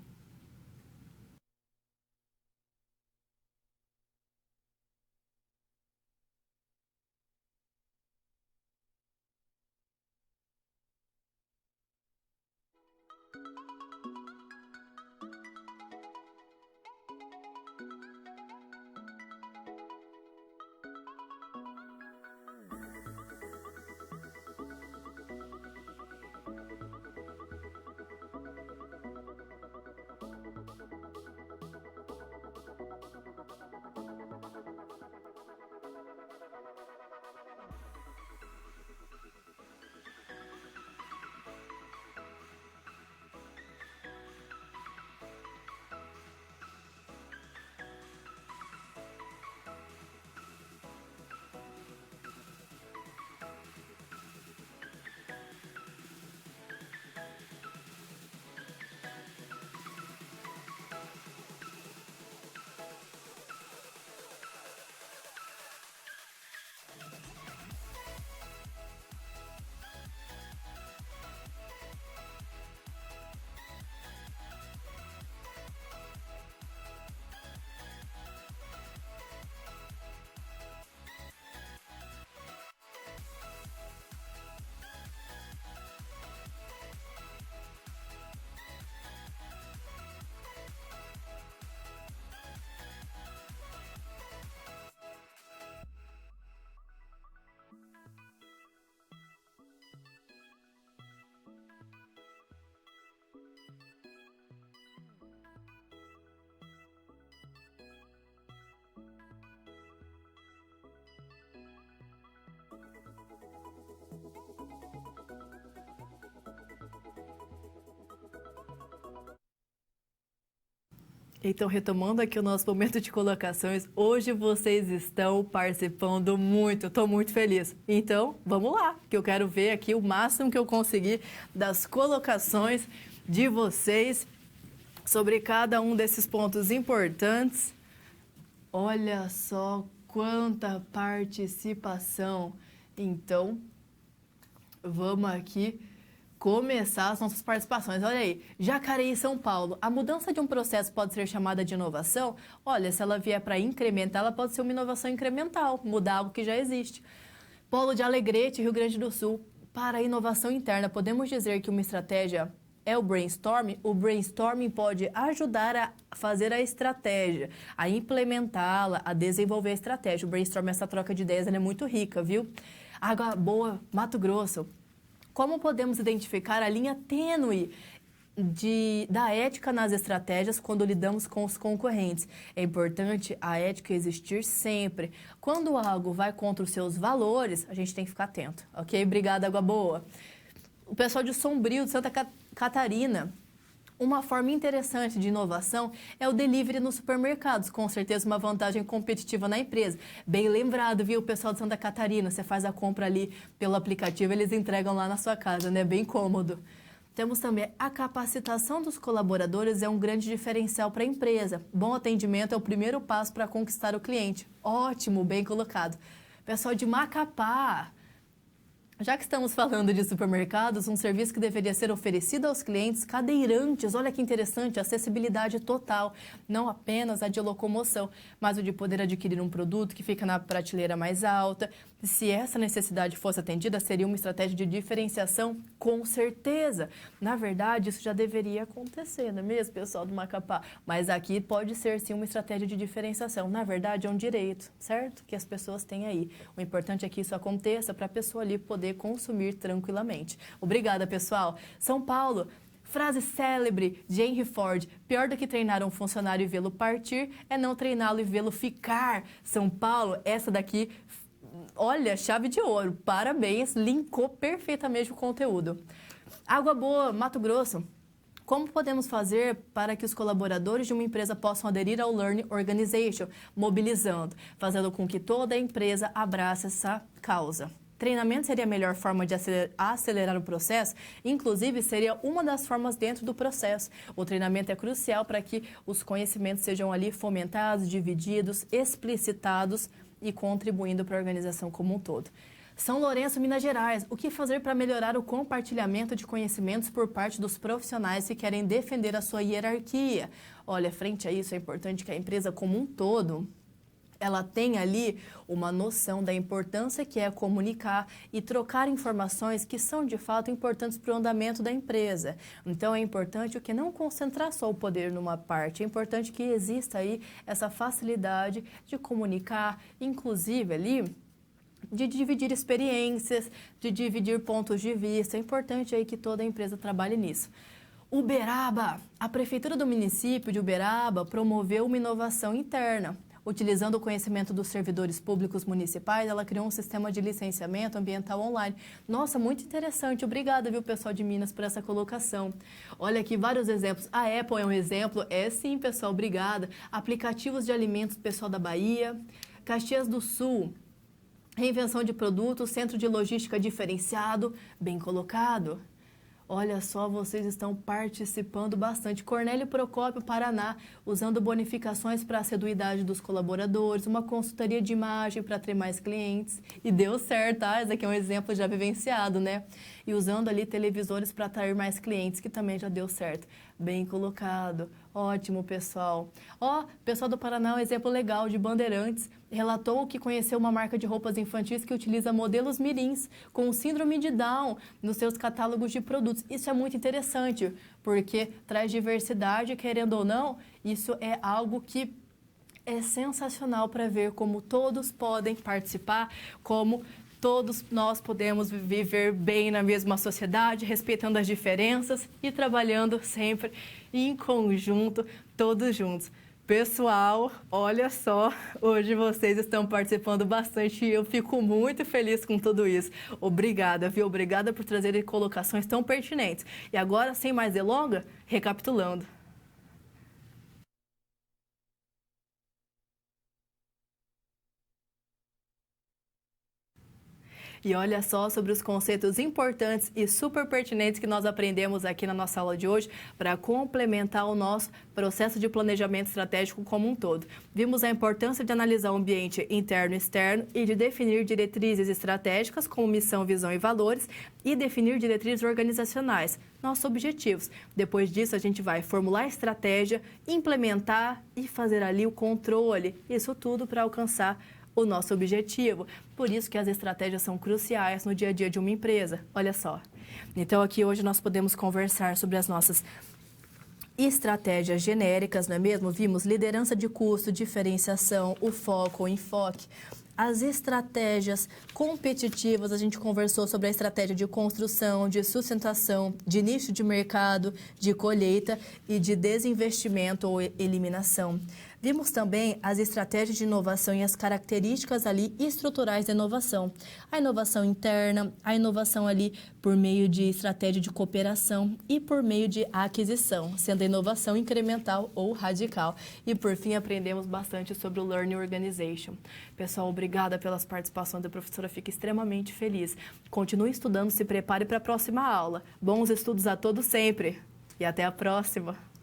Então, retomando aqui o nosso momento de colocações, hoje vocês estão participando muito, estou muito feliz. Então, vamos lá, que eu quero ver aqui o máximo que eu conseguir das colocações de vocês sobre cada um desses pontos importantes. Olha só quanta participação! Então, vamos aqui começar as nossas participações. Olha aí, Jacareí, São Paulo. A mudança de um processo pode ser chamada de inovação? Olha, se ela vier para incrementar, ela pode ser uma inovação incremental, mudar algo que já existe. Polo de Alegrete, Rio Grande do Sul. Para a inovação interna, podemos dizer que uma estratégia é o brainstorming? O brainstorming pode ajudar a fazer a estratégia, a implementá-la, a desenvolver a estratégia. O brainstorming, essa troca de ideias, ela é muito rica, viu? Água Boa, Mato Grosso. Como podemos identificar a linha tênue da ética nas estratégias quando lidamos com os concorrentes? É importante a ética existir sempre. Quando algo vai contra os seus valores, a gente tem que ficar atento, ok? Obrigada, Água Boa. O pessoal de Sombrio, de Santa Catarina. Uma forma interessante de inovação é o delivery nos supermercados, com certeza uma vantagem competitiva na empresa. Bem lembrado, viu, pessoal de Santa Catarina? Você faz a compra ali pelo aplicativo, eles entregam lá na sua casa, né? Bem cômodo. Temos também a capacitação dos colaboradores é um grande diferencial para a empresa. Bom atendimento é o primeiro passo para conquistar o cliente. Ótimo, bem colocado. Pessoal de Macapá. Já que estamos falando de supermercados, um serviço que deveria ser oferecido aos clientes, cadeirantes, olha que interessante, acessibilidade total, não apenas a de locomoção, mas o de poder adquirir um produto que fica na prateleira mais alta. Se essa necessidade fosse atendida, seria uma estratégia de diferenciação, com certeza. Na verdade, isso já deveria acontecer, não é mesmo, pessoal do Macapá? Mas aqui pode ser, sim, uma estratégia de diferenciação. Na verdade, é um direito, certo? Que as pessoas têm aí. O importante é que isso aconteça para a pessoa ali poder consumir tranquilamente. Obrigada, pessoal. São Paulo. Frase célebre de Henry Ford: pior do que treinar um funcionário e vê-lo partir é não treiná-lo e vê-lo ficar. São Paulo, essa daqui, olha, chave de ouro. Parabéns, linkou perfeitamente o conteúdo. Água Boa, Mato Grosso. Como podemos fazer para que os colaboradores de uma empresa possam aderir ao Learning Organization? Mobilizando, fazendo com que toda a empresa abrace essa causa. Treinamento seria a melhor forma de acelerar o processo, inclusive seria uma das formas dentro do processo. O treinamento é crucial para que os conhecimentos sejam ali fomentados, divididos, explicitados e contribuindo para a organização como um todo. São Lourenço, Minas Gerais. O que fazer para melhorar o compartilhamento de conhecimentos por parte dos profissionais que querem defender a sua hierarquia? Olha, frente a isso, é importante que a empresa como um todo ela tem ali uma noção da importância que é comunicar e trocar informações que são, de fato, importantes para o andamento da empresa. Então, é importante o que não concentrar só o poder numa parte, é importante que exista aí essa facilidade de comunicar, inclusive ali, de dividir experiências, de dividir pontos de vista. É importante aí que toda a empresa trabalhe nisso. Uberaba. A Prefeitura do município de Uberaba promoveu uma inovação interna. Utilizando o conhecimento dos servidores públicos municipais, ela criou um sistema de licenciamento ambiental online. Nossa, muito interessante. Obrigada, viu, pessoal de Minas, por essa colocação. Olha aqui vários exemplos. A Apple é um exemplo. É sim, pessoal, obrigada. Aplicativos de alimentos, pessoal da Bahia. Caxias do Sul. Reinvenção de produtos, centro de logística diferenciado. Bem colocado. Olha só, vocês estão participando bastante. Cornélio Procópio, Paraná, usando bonificações para a assiduidade dos colaboradores, uma consultoria de imagem para ter mais clientes. E deu certo, tá? Esse aqui é um exemplo já vivenciado, né? E usando ali televisores para atrair mais clientes, que também já deu certo. Bem colocado. Ótimo, pessoal. Ó, pessoal do Paraná, um exemplo legal de Bandeirantes. Relatou que conheceu uma marca de roupas infantis que utiliza modelos mirins com síndrome de Down nos seus catálogos de produtos. Isso é muito interessante, porque traz diversidade, querendo ou não, isso é algo que é sensacional para ver como todos podem participar, como todos nós podemos viver bem na mesma sociedade, respeitando as diferenças e trabalhando sempre em conjunto, todos juntos. Pessoal, olha só, hoje vocês estão participando bastante e eu fico muito feliz com tudo isso. Obrigada, viu? Obrigada por trazerem colocações tão pertinentes. E agora, sem mais delonga, recapitulando. E olha só sobre os conceitos importantes e super pertinentes que nós aprendemos aqui na nossa aula de hoje para complementar o nosso processo de planejamento estratégico como um todo. Vimos a importância de analisar o ambiente interno e externo e de definir diretrizes estratégicas como missão, visão e valores e definir diretrizes organizacionais, nossos objetivos. Depois disso, a gente vai formular a estratégia, implementar e fazer ali o controle. Isso tudo para alcançar o nosso objetivo. Por isso que as estratégias são cruciais no dia a dia de uma empresa. Olha só. Então, aqui hoje nós podemos conversar sobre as nossas estratégias genéricas, não é mesmo? Vimos liderança de custo, diferenciação, o foco, o enfoque. As estratégias competitivas, a gente conversou sobre a estratégia de construção, de sustentação, de nicho de mercado, de colheita e de desinvestimento ou eliminação. Vimos também as estratégias de inovação e as características ali estruturais da inovação. A inovação interna, a inovação ali por meio de estratégia de cooperação e por meio de aquisição, sendo a inovação incremental ou radical. E por fim, aprendemos bastante sobre o Learning Organization. Pessoal, obrigada pelas participações da professora, fico extremamente feliz. Continue estudando, se prepare para a próxima aula. Bons estudos a todos sempre e até a próxima!